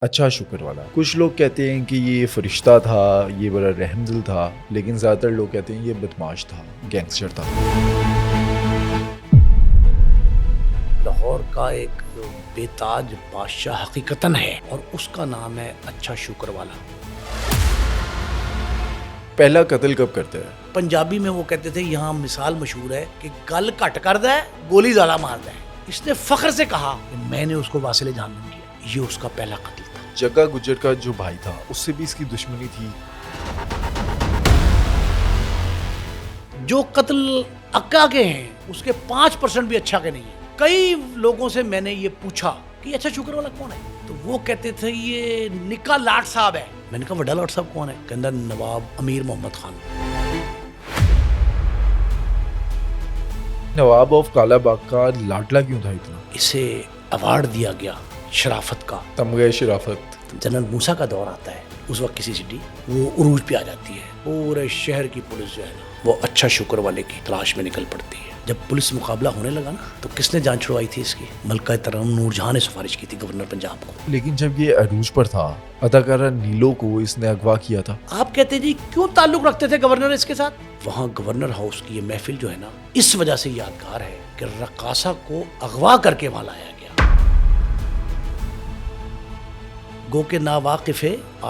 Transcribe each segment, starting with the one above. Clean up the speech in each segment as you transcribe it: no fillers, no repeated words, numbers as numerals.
اچھا شکر والا. کچھ لوگ کہتے ہیں کہ یہ فرشتہ تھا، یہ بڑا رحم دل تھا، لیکن زیادہ تر لوگ کہتے ہیں یہ بدماش تھا، گینگسٹر تھا. لاہور کا ایک بے تاج بادشاہ حقیقتاً ہے اور اس کا نام ہے اچھا شکر والا. پہلا قتل کب کرتا ہے؟ پنجابی میں وہ کہتے تھے، یہاں مثال مشہور ہے کہ گل کٹ کر دے گولی زیادہ مار دے. اس نے فخر سے کہا کہ میں نے اس کو واصل جہنم کیا. یہ اس کا پہلا قتل تھا. جگا گجر کا جو بھائی تھا اس سے بھی اس کی دشمنی تھی. جو قتل اکا کے ہیں اس کے 5% بھی اچھا کے نہیں ہیں. کئی لوگوں سے میں نے یہ پوچھا کہ اچھا شکر والا کون ہے، تو وہ کہتے تھے یہ نکا لاٹ صاحب ہے. میں نے کہا وڈا لاٹ صاحب کون ہے؟ کہندا نواب امیر محمد خان. نواب آف کالا باغ کا لاڈلا کیوں تھا اتنا؟ اسے ایوارڈ دیا گیا شرافت کا. تمغہ شرافت. جنرل موسیٰ کا دور آتا ہے، اس وقت کسی سٹی وہ عروج پہ آ جاتی ہے. پورے شہر کی پولیس جو ہے نا وہ اچھا شکر والے کی تلاش میں نکل پڑتی ہے. جب پولیس مقابلہ ہونے لگا نا تو کس نے جان چھڑوائی تھی اس کی؟ ملکہ ترنم نور جہاں نے سفارش کی تھی گورنر پنجاب کو. لیکن جب یہ عروج پر تھا اداکارہ نیلو کو اس نے اغوا کیا تھا. آپ کہتے ہیں جی کیوں تعلق رکھتے تھے گورنر اس کے ساتھ؟ وہاں گورنر ہاؤس کی یہ محفل جو ہے نا اس وجہ سے یادگار ہے کہ رقاصہ کو اغوا کر کے وہاں لایا گیا. گو کے ناواقف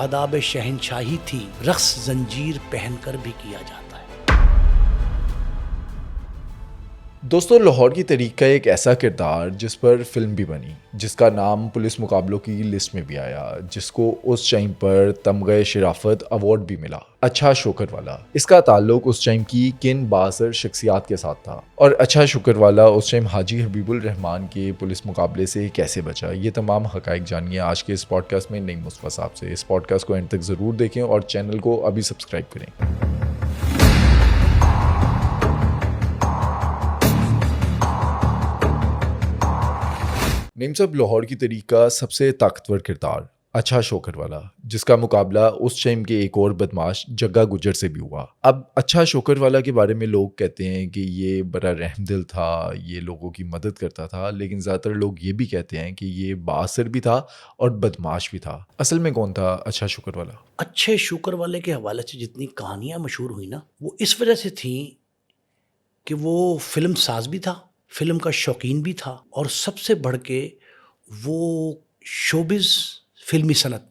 آداب شہنشاہی تھی، رقص زنجیر پہن کر بھی کیا جاتا ہے. دوستو، لاہور کی تاریخ کا ایک ایسا کردار جس پر فلم بھی بنی، جس کا نام پولیس مقابلوں کی لسٹ میں بھی آیا، جس کو اس ٹائم پر تمغہ شرافت ایوارڈ بھی ملا، اچھا شکر والا. اس کا تعلق اس ٹائم کی کن بااثر شخصیات کے ساتھ تھا، اور اچھا شکر والا اس ٹائم حاجی حبیب الرحمان کے پولیس مقابلے سے کیسے بچا. یہ تمام حقائق جانیے آج کے اس پوڈ کاسٹ میں نعیم مصطفیٰ صاحب سے. اس پوڈ کاسٹ کو اینڈ تک ضرور دیکھیں اور چینل کو ابھی سبسکرائب کریں. نعیم صاحب، لاہور کی تاریخ کا سب سے طاقتور کردار اچھا شوکر والا، جس کا مقابلہ اس ٹائم کے ایک اور بدماش جگا گجر سے بھی ہوا. اب اچھا شوکر والا کے بارے میں لوگ کہتے ہیں کہ یہ بڑا رحم دل تھا، یہ لوگوں کی مدد کرتا تھا، لیکن زیادہ تر لوگ یہ بھی کہتے ہیں کہ یہ بااثر بھی تھا اور بدماش بھی تھا. اصل میں کون تھا اچھا شوکر والا؟ اچھے شکر والے کے حوالے سے جتنی کہانیاں مشہور ہوئی نا وہ اس وجہ سے تھیں کہ وہ فلم ساز بھی تھا، فلم کا شوقین بھی تھا، اور سب سے بڑھ کے وہ شوبز فلمی صنعت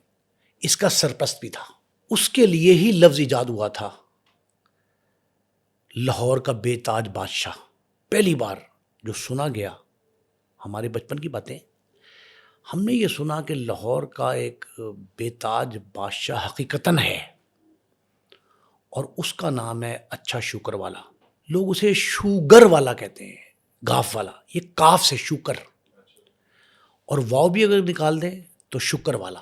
اس کا سرپرست بھی تھا. اس کے لیے ہی لفظ ایجاد ہوا تھا لاہور کا بے تاج بادشاہ. پہلی بار جو سنا گیا، ہمارے بچپن کی باتیں، ہم نے یہ سنا کہ لاہور کا ایک بے تاج بادشاہ حقیقتاً ہے اور اس کا نام ہے اچھا شکر والا. لوگ اسے شوگر والا کہتے ہیں، گاف والا. یہ کاف سے شوکر، اور واو بھی اگر نکال دیں تو شکر والا.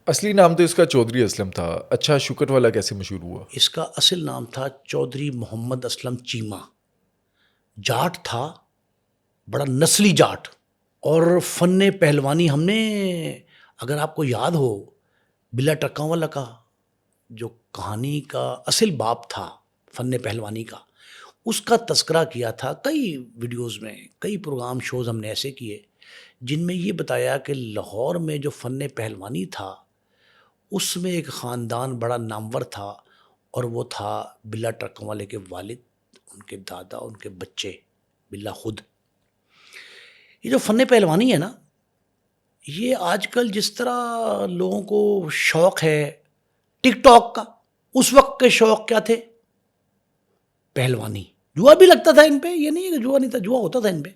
اصلی نام تو اس کا چودھری اسلم تھا. اچھا شکر والا کیسے مشہور ہوا؟ اس کا اصل نام تھا چودھری محمد اسلم چیمہ. جاٹ تھا، بڑا نسلی جاٹ. اور فن پہلوانی ہم نے، اگر آپ کو یاد ہو، بلا ٹرکاں والا کا جو کہانی کا اصل باب تھا فن پہلوانی کا، اس کا تذکرہ کیا تھا. کئی ویڈیوز میں، کئی پروگرام شوز ہم نے ایسے کیے جن میں یہ بتایا کہ لاہور میں جو فن پہلوانی تھا اس میں ایک خاندان بڑا نامور تھا، اور وہ تھا بلا ٹرکوں والے کے والد، ان کے دادا، ان کے بچے، بلا خود. یہ جو فن پہلوانی ہے نا، یہ آج کل جس طرح لوگوں کو شوق ہے ٹک ٹاک کا، اس وقت کے شوق کیا تھے؟ پہلوانی. جوا بھی لگتا تھا ان پہ، یہ نہیں ہے کہ جوا نہیں تھا، جوا ہوتا تھا ان پہ.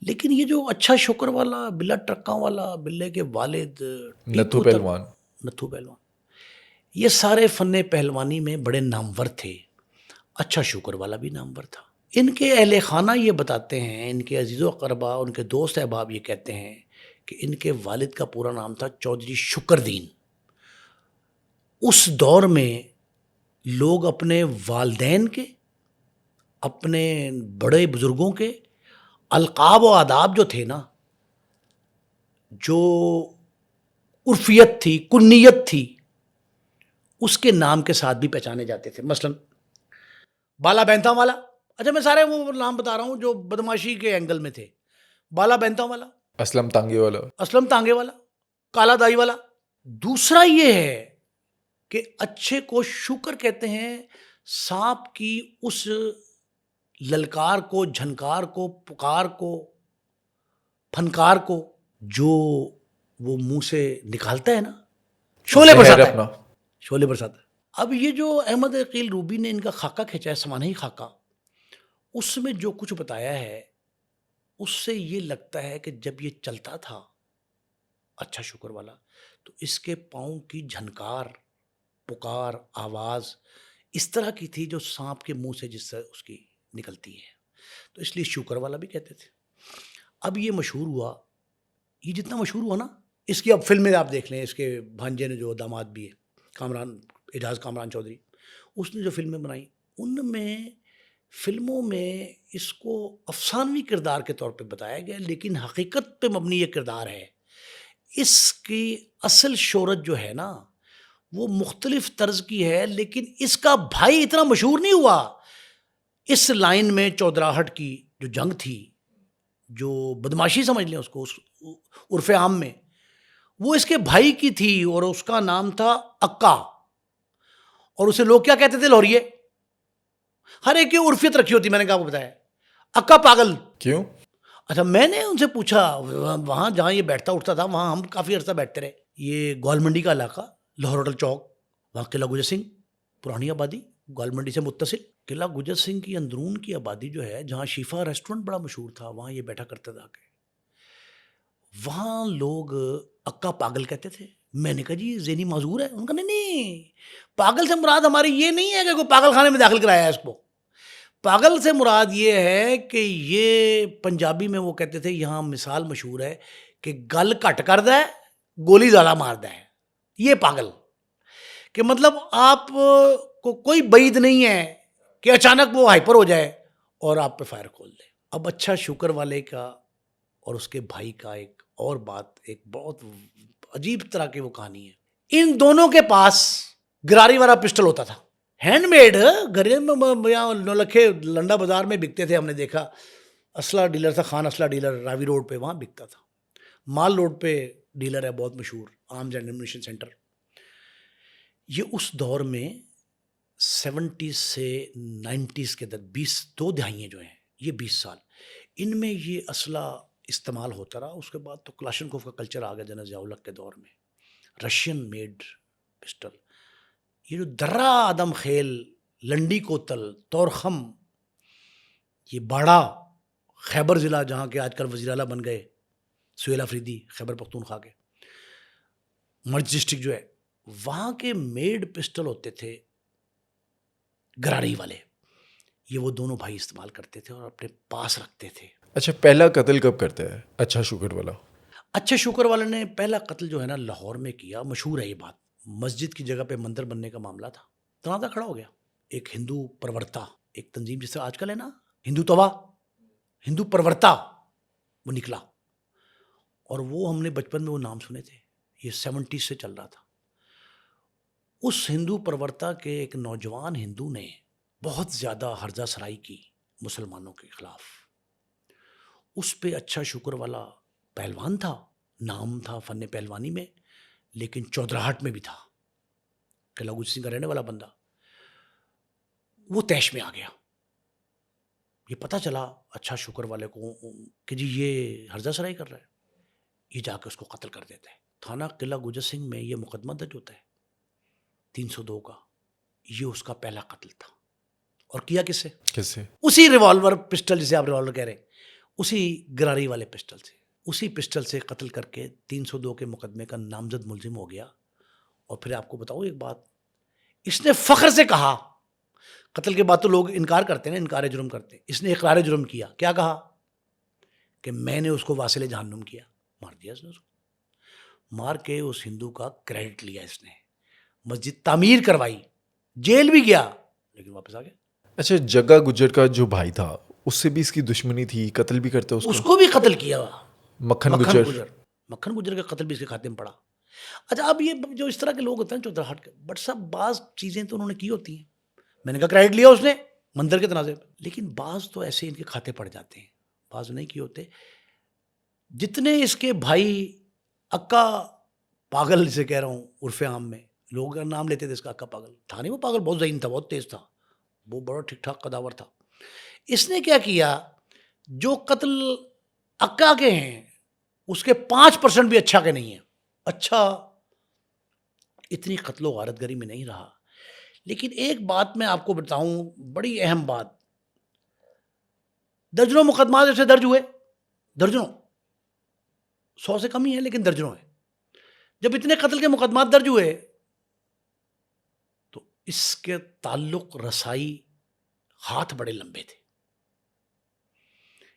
لیکن یہ جو اچھا شکر والا، بلا ٹرکاں والا، بلے کے والد، نتھو پہلوان، یہ سارے فن پہلوانی میں بڑے نامور تھے. اچھا شکر والا بھی نامور تھا. ان کے اہل خانہ یہ بتاتے ہیں، ان کے عزیز و اقربا، ان کے دوست احباب یہ کہتے ہیں کہ ان کے والد کا پورا نام تھا چودھری شکر دین. اس دور میں لوگ اپنے والدین کے، اپنے بڑے بزرگوں کے القاب و آداب جو تھے نا، جو عرفیت تھی، کنیت تھی، اس کے نام کے ساتھ بھی پہچانے جاتے تھے. مثلا بالا بینتا والا. اچھا میں سارے وہ نام بتا رہا ہوں جو بدماشی کے اینگل میں تھے. بالا بینتا والا، اسلم تانگے والا، اسلم تانگے والا، کالا دائی والا. دوسرا یہ ہے کہ اچھے کو شوکر کہتے ہیں، سانپ کی اس للکار کو، جھنکار کو، پکار کو، پھنکار کو جو وہ منہ سے نکالتا ہے نا، شعلے زہر برساتا ہے، اپنا. شعلے برساتا ہے. اب یہ جو احمد عقیل روبی نے ان کا خاکہ کھینچا ہے، سمانحی خاکہ، اس میں جو کچھ بتایا ہے اس سے یہ لگتا ہے کہ جب یہ چلتا تھا اچھا شکر والا، تو اس کے پاؤں کی جھنکار، پکار، آواز اس طرح کی تھی جو سانپ کے منہ سے جس سے اس کی نکلتی ہے، تو اس لیے شکر والا بھی کہتے تھے. اب یہ مشہور ہوا، یہ جتنا مشہور ہوا نا، اس کی اب فلمیں آپ دیکھ لیں، اس کے بھانجے نے جو داماد بھی ہے، کامران، اعجاز کامران چودھری، اس نے جو فلمیں بنائی، ان میں فلموں میں اس کو افسانوی کردار کے طور پہ بتایا گیا، لیکن حقیقت پہ مبنی یہ کردار ہے. اس کی اصل شہرت جو ہے نا وہ مختلف طرز کی ہے، لیکن اس کا بھائی اتنا مشہور نہیں ہوا. اس لائن میں چودراہٹ کی جو جنگ تھی، جو بدماشی سمجھ لیں اس کو، اس عرف عام میں، وہ اس کے بھائی کی تھی، اور اس کا نام تھا اکا، اور اسے لوگ کیا کہتے تھے؟ لوریے. ہر ایک کی عرفیت رکھی ہوتی، میں نے کہا، آپ کو بتایا اکا پاگل. کیوں؟ اچھا، میں نے ان سے پوچھا، وہاں جہاں یہ بیٹھتا اٹھتا تھا وہاں ہم کافی عرصہ بیٹھتے رہے، یہ گول منڈی کا علاقہ، لاہور ہوٹل چوک، وہاں قلعہ گجر سنگھ، پرانی آبادی، گول منڈی سے متصل. قلعہ گجر سنگھ کی اندرون کی آبادی جو ہے، جہاں شیفا ریسٹورنٹ بڑا مشہور تھا، وہاں یہ بیٹھا کرتا تھا کہ وہاں لوگ اکا پاگل کہتے تھے. میں نے کہا جی یہ ذہنی معذور ہے. ان کا نہیں، پاگل سے مراد ہماری یہ نہیں ہے کہ کوئی پاگل خانے میں داخل کرایا ہے اس کو. پاگل سے مراد یہ ہے کہ یہ پنجابی میں وہ کہتے تھے، یہاں مثال مشہور ہے کہ گل کٹ کر دے، گولی زیادہ مار دے. یہ پاگل کہ مطلب آپ کو کوئی بعید نہیں ہے کہ اچانک وہ ہائپر ہو جائے اور آپ پہ فائر کھول دے. اب اچھا شکر والے کا اور اس کے بھائی کا ایک اور بات، ایک بہت عجیب طرح کی وہ کہانی ہے. ان دونوں کے پاس گراری والا پسٹل ہوتا تھا، ہینڈ میڈ، گھر میں یہاں نولکھے لنڈا بازار میں بکتے تھے. ہم نے دیکھا اسلحہ ڈیلر تھا، خان اسلحہ ڈیلر، راوی روڈ پہ وہاں بکتا تھا. مال روڈ پہ ڈیلر ہے بہت مشہور، آرمز اینڈ ایمونیشن سینٹر. یہ اس دور میں 70 سے 90 کے در 2 دہائیاں جو ہیں، یہ 20 سال، ان میں یہ اسلحہ استعمال ہوتا رہا. اس کے بعد تو کلاشنکوف کا کلچر آ گیا جنرل ضیاء الحق کے دور میں، رشین میڈ پسٹل. یہ جو درہ آدم خیل، لنڈی کوتل، تورخم، یہ باڑا، خیبر ضلع جہاں کے آج کل وزیر اعلیٰ بن گئے سہیل افریدی، خیبر پختونخوا کے، مرج ڈسٹرکٹ جو ہے، وہاں کے میڈ پسٹل ہوتے تھے گراری والے. یہ وہ دونوں بھائی استعمال کرتے تھے اور اپنے پاس رکھتے تھے. اچھا، پہلا قتل کب کرتا ہے اچھا شکر والا؟ اچھا شکر والے نے پہلا قتل جو ہے نا لاہور میں کیا. مشہور ہے یہ بات، مسجد کی جگہ پہ مندر بننے کا معاملہ تھا، تنازع کھڑا ہو گیا. ایک ہندو پرورتا، ایک تنظیم جس سے آج کل ہے نا ہندو توا، ہندو پرورتا، وہ نکلا. اور وہ ہم نے بچپن میں وہ نام سنے تھے، یہ 70 سے چل رہا تھا. اس ہندو پرورتا کے ایک نوجوان ہندو نے بہت زیادہ ہرزہ سرائی کی مسلمانوں کے خلاف. اس پہ اچھا شکر والا پہلوان تھا، نام تھا فن پہلوانی میں، لیکن چودراہٹ میں بھی تھا، قلعہ گجر سنگھ کا رہنے والا بندہ. وہ تیش میں آ گیا. یہ پتہ چلا اچھا شکر والے کو کہ جی یہ ہرزہ سرائی کر رہا ہے. یہ جا کے اس کو قتل کر دیتا ہے. تھانہ قلعہ گجر سنگھ میں یہ مقدمہ درج ہوتا ہے 302 کا. یہ اس کا پہلا قتل تھا. اور کیا کس سے؟ کس سے؟ اسی ریوالور پسٹل، جسے آپ ریوالور کہہ رہے ہیں، اسی گراری والے پسٹل سے، اسی پسٹل سے قتل کر کے 302 کے مقدمے کا نامزد ملزم ہو گیا. اور پھر آپ کو بتاؤ ایک بات، اس نے فخر سے کہا، قتل کے بعد تو لوگ انکار کرتے ہیں، انکار جرم کرتے ہیں، اس نے اقرار جرم کیا. کیا کہا؟ کہ میں نے اس کو واصل جہنم کیا. مار دیا اس نے، اس کو مار کے اس ہندو کا کریڈٹ لیا. اس نے مسجد تعمیر کروائی، جیل بھی گیا، لیکن واپس آ گیا. اچھا، جگا گجر کا جو بھائی تھا اس سے بھی اس کی دشمنی تھی، قتل بھی کرتا اس کو بھی قتل کیا. مکھن گجر. مکھن گجر کا قتل بھی اس کے خاتے میں پڑا. اچھا، اب یہ جو اس طرح کے لوگ ہوتے ہیں چودراہٹ کے، بٹ سب بعض چیزیں تو انہوں نے کی ہوتی ہیں. میں نے کہا کریڈٹ لیا اس نے مندر کے تنازع پہ، لیکن بعض تو ایسے ان کے کھاتے پڑ جاتے ہیں، بعض نہیں کیے ہوتے. جتنے اس کے بھائی اکا پاگل سے کہہ رہا ہوں عرف عام میں لوگ کا نام لیتے تھے اس کا اکا پاگل تھا نہیں، وہ پاگل بہت ذہین تھا، بہت تیز تھا، وہ بڑا ٹھیک ٹھاک قداور تھا. اس نے کیا کیا، جو قتل اکا کے ہیں اس کے 5% بھی اچھا کے نہیں ہیں. اچھا اتنی قتل و غارت گری میں نہیں رہا. لیکن ایک بات میں آپ کو بتاؤں، بڑی اہم بات، درجنوں مقدمات ایسے درج ہوئے، درجنوں، 100 سے کم ہی ہیں لیکن درجنوں ہیں. جب اتنے قتل کے مقدمات درج ہوئے تو اس کے تعلق رسائی ہاتھ بڑے لمبے تھے.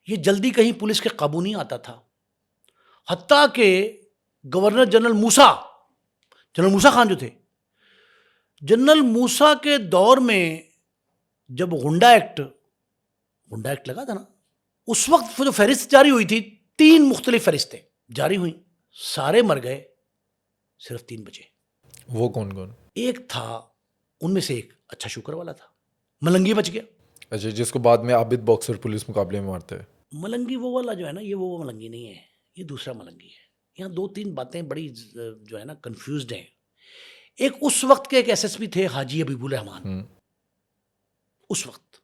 یہ جلدی کہیں پولیس کے قابو نہیں آتا تھا. حتیٰ کہ گورنر جنرل موسیٰ خان جو تھے، جنرل موسیٰ کے دور میں جب گنڈا ایکٹ لگا تھا نا، اس وقت جو فہرست جاری ہوئی تھی، 3 مختلف فہرستیں جاری ہوئیں، سارے مر گئے، صرف 3 بچے. وہ کون کون؟ ایک تھا ان میں سے ایک اچھا شکر والا تھا، ملنگی بچ گیا. اچھا، جس کو بعد میں عابد باکسر پولیس مقابلے میں مارتے ہیں. ملنگی وہ والا جو ہے نا، یہ وہ ملنگی نہیں ہے، یہ دوسرا ملنگی ہے. یہاں 2-3 باتیں بڑی جو ہے نا کنفیوزڈ ہیں. ایک اس وقت کے ایک ایس ایس پی تھے حاجی حبیب الرحمان، اس وقت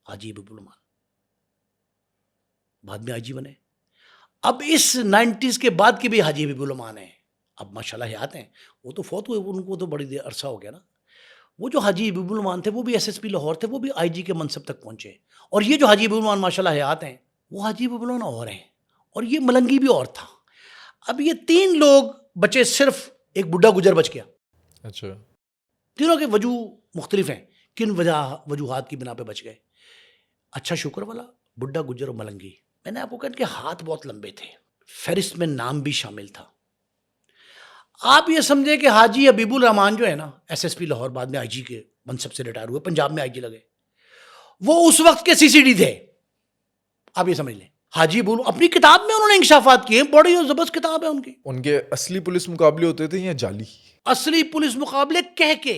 حاجی حبیب الرحمان بعد میں آئی جی بنے. اب اس 90s کے بعد کے بھی حاجی حبیب الرحمان ہیں، اب ماشاءاللہ حیات ہیں. وہ تو فوت ہوئے، ان کو تو بڑی دیر عرصہ ہو گیا نا. وہ جو حاجی حبیب الرحمان تھے وہ بھی ایس ایس پی لاہور تھے، وہ بھی آئی جی کے منصب تک پہنچے. اور یہ جو حاجی حبیب الرحمان ماشاءاللہ حیات ہیں، وہ حاجی حبیب الرحمان اور ہیں، اور یہ ملنگی بھی اور تھا. اب یہ 3 لوگ بچے، صرف ایک بڈھا گجر بچ گیا. اچھا، تینوں کے وجوہ مختلف ہیں، کن وجوہات کی بنا پہ بچ گئے. اچھا شکر والا، بڈھا گجر اور ملنگی. میں نے آپ کو کہا کہ ہاتھ بہت لمبے تھے، فہرست میں نام بھی شامل تھا. آپ یہ سمجھیں کہ حاجی حبیب الرحمان جو ہے نا، ایس ایس پی لاہور، بعد میں آئی جی کے منصب سے ریٹائر ہوئے، پنجاب میں آئی جی لگے، وہ اس وقت کے سی سی ڈی تھے. آپ یہ سمجھ لیں، حاجی حبیب اپنی کتاب میں انہوں نے انکشافات کیے، بڑی زبردست کتاب ہے ان کی. ان کے اصلی پولیس مقابلے ہوتے تھے یا جعلی؟ اصلی پولیس مقابلے کہہ کے،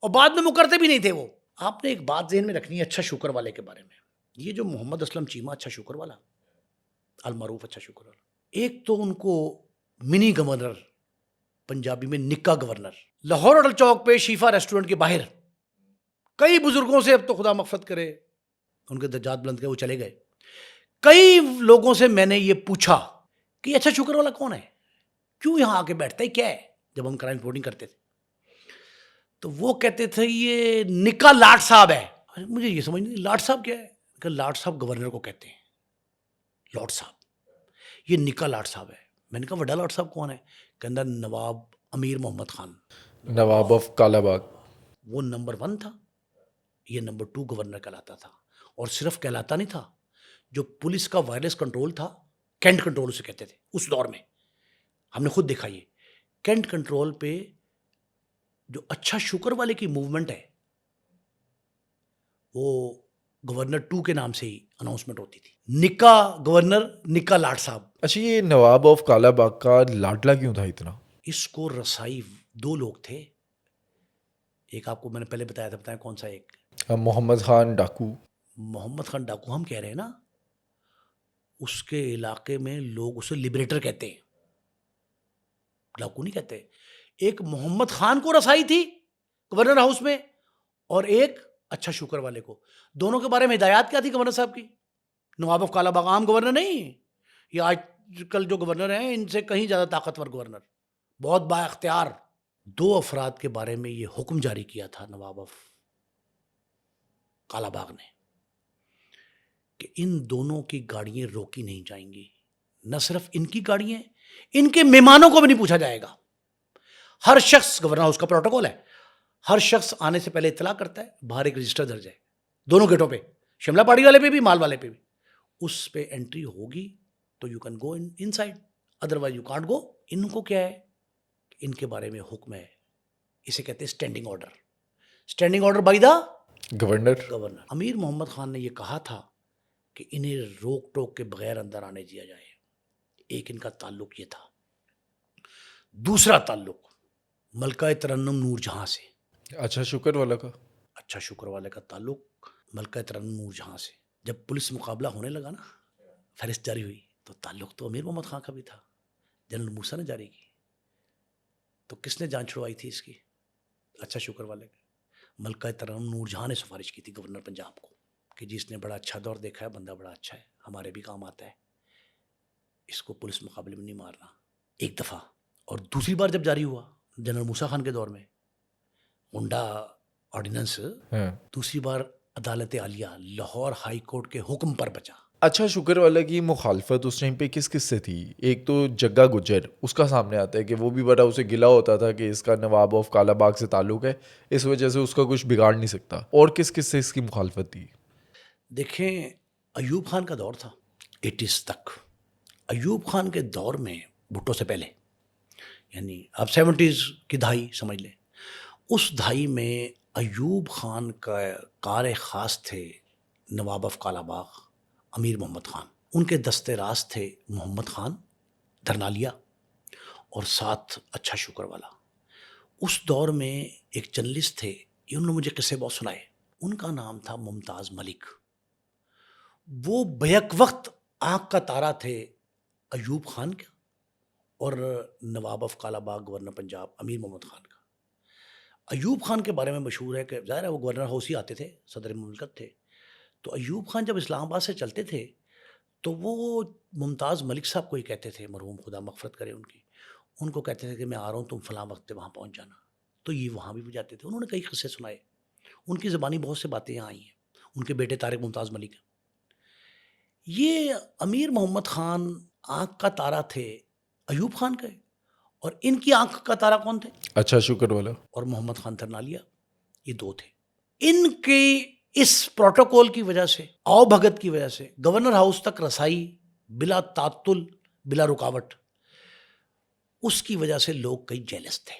اور بعد میں مکرتے بھی نہیں تھے وہ. آپ نے ایک بات ذہن میں رکھنی ہے اچھا شکر والے کے بارے میں. یہ جو محمد اسلم چیمہ اچھا شکر والا، المعروف اچھا شکر والا، ایک تو ان کو منی گورنر، پنجابی میں نکا گورنر، لاہور اٹل چوک پہ شیفا ریسٹورنٹ کے باہر کئی بزرگوں سے، اب تو خدا مغفرت کرے ان کے درجات بلند کے وہ چلے گئے، کئی لوگوں سے میں نے یہ پوچھا کہ اچھا شکر والا کون ہے، کیوں یہاں آ کے بیٹھتا ہے، کیا ہے، جب ہم کرائم رپورٹنگ کرتے تھے. تو وہ کہتے تھے یہ نکا لاٹ صاحب ہے. مجھے یہ سمجھ نہیں، لاٹ صاحب کیا ہے؟ کہ لاٹ صاحب گورنر کو کہتے ہیں، لاٹ صاحب، یہ نکا لاٹ صاحب ہے. میں نے کہا وڈا لاٹ صاحب کون ہے؟ کہندہ نواب امیر محمد خان، نواب آف کالا باغ. وہ نمبر 1 تھا، یہ نمبر 2 گورنر کہلاتا تھا. اور صرف کہلاتا نہیں تھا، جو پولیس کا وائرلیس کنٹرول تھا، کینٹ کنٹرول اسے کہتے تھے اس دور میں، ہم نے خود دیکھا. یہ کینٹ کنٹرول پہ جو اچھا شکر والے کی موومنٹ ہے، وہ گورنر 2 کے نام سے ہی اناؤنسمنٹ ہوتی تھی، نکا گورنر، نکا لاٹ صاحب. اچھا، یہ نواب آف کالا باغ کا لاڈلا کیوں تھا اتنا؟ اس کو رسائی 2 لوگ تھے. ایک آپ کو میں نے پہلے بتایا تھا، بتایا کون سا؟ ایک محمد خان ڈاکو. محمد خان ڈاکو ہم کہہ رہے ہیں نا، اس کے علاقے میں لوگ اسے لبریٹر کہتے ہیں، ڈاکو نہیں کہتے. ایک محمد خان کو رسائی تھی گورنر ہاؤس میں، اور ایک اچھا شکر والے کو. دونوں کے بارے میں ہدایات کیا تھی گورنر صاحب کی؟ نواب آف کالا باغ عام گورنر نہیں، یہ آج کل جو گورنر ہیں ان سے کہیں زیادہ طاقتور گورنر، بہت با اختیار. 2 افراد کے بارے میں یہ حکم جاری کیا تھا نواب آف کالا باغ نے کہ ان دونوں کی گاڑیاں روکی نہیں جائیں گی. نہ صرف ان کی گاڑیاں، ان کے مہمانوں کو بھی نہیں پوچھا جائے گا. ہر شخص، گورنر ہاؤس کا پروٹوکول ہے، ہر شخص آنے سے پہلے اطلاع کرتا ہے، باہر ایک رجسٹر درج ہے دونوں گیٹوں پہ، شملہ پاڑی والے پہ بھی، مال والے پہ بھی. اس پہ انٹری ہوگی تو you can go inside, otherwise you can't go. ان کو کیا ہے، ان کے بارے میں حکم ہے، اسے کہتے ہیں standing order. Standing order by the governor. Amir Mohammad Khan نے یہ کہا تھا کہ انہیں روک ٹوک کے بغیر اندر آنے دیا جائے. ایک ان کا تعلق یہ تھا. دوسرا تعلق ملکہ ترنم نور جہاں سے. اچھا شکر والا کا؟ اچھا شکر والے کا تعلق ملکہ ترنم نور جہاں سے. جب پولیس مقابلہ ہونے لگا نا، فہرست جاری ہوئی، تو تعلق تو امیر محمد خان کا بھی تھا، جنرل موسیٰ نے جاری کی. تو کس نے جان چھڑوائی تھی اس کی؟ اچھا شکر والے ملکہ ترنم نور جہاں نے سفارش کی تھی گورنر پنجاب کو کہ جی اس نے بڑا اچھا دور دیکھا ہے, بندہ بڑا اچھا ہے, ہمارے بھی کام آتا ہے, اس کو پولیس مقابلے میں نہیں مارنا. ایک دفعہ. اور دوسری بار جب جاری ہوا جنرل موسیٰ خان کے دور میں گنڈا آرڈیننس, ہاں. دوسری بار عدالت عالیہ لاہور ہائی کورٹ کے حکم پر بچا. اچھا شکر والا کی مخالفت اس ٹائم پہ کس کس سے تھی؟ ایک تو جگا گجر, اس کا سامنے آتا ہے کہ وہ بھی بڑا اسے گلا ہوتا تھا کہ اس کا نواب آف کالا باغ سے تعلق ہے, اس وجہ سے اس کا کچھ بگاڑ نہیں سکتا. اور کس کس سے اس کی مخالفت تھی؟ دیکھیں ایوب خان کا دور تھا 80s تک. ایوب خان کے دور میں بھٹو سے پہلے, یعنی آپ 70s کی دہائی سمجھ لیں, اس دہائی میں ایوب خان کا کار خاص تھے نواب آف کالا باغ امیر محمد خان. ان کے دستے راست تھے محمد خان دھرنالیا اور ساتھ اچھا شکر والا. اس دور میں ایک جرنلسٹ تھے, انہوں نے مجھے قصے بہت سنائے. ان کا نام تھا ممتاز ملک. وہ بیک وقت آنکھ کا تارا تھے ایوب خان کا اور نواب آف کالا باغ گورنر پنجاب امیر محمد خان کا. ایوب خان کے بارے میں مشہور ہے کہ ظاہر ہے وہ گورنر ہاؤس ہی آتے تھے, صدر مملکت تھے. تو ایوب خان جب اسلام آباد سے چلتے تھے تو وہ ممتاز ملک صاحب کو ہی کہتے تھے, مرحوم خدا مغفرت کرے ان کی, ان کو کہتے تھے کہ میں آ رہا ہوں, تم فلاں وقت وہاں پہنچ جانا. تو یہ وہاں بھی جاتے تھے. انہوں نے کئی قصے سنائے, ان کی زبانی بہت سے باتیں یہاں آئی ہیں. ان کے بیٹے طارق ممتاز ملک. یہ امیر محمد خان آنکھ کا تارا تھے ایوب خان کے, اور ان کی آنکھ کا تارا کون تھے؟ اچھا شکر والا اور محمد خان ترنالیا. یہ دو تھے. ان کی اس پروٹوکول کی وجہ سے, آؤ بھگت کی وجہ سے گورنر ہاؤس تک رسائی بلا تعطل بلا رکاوٹ, اس کی وجہ سے لوگ کئی جیلس تھے.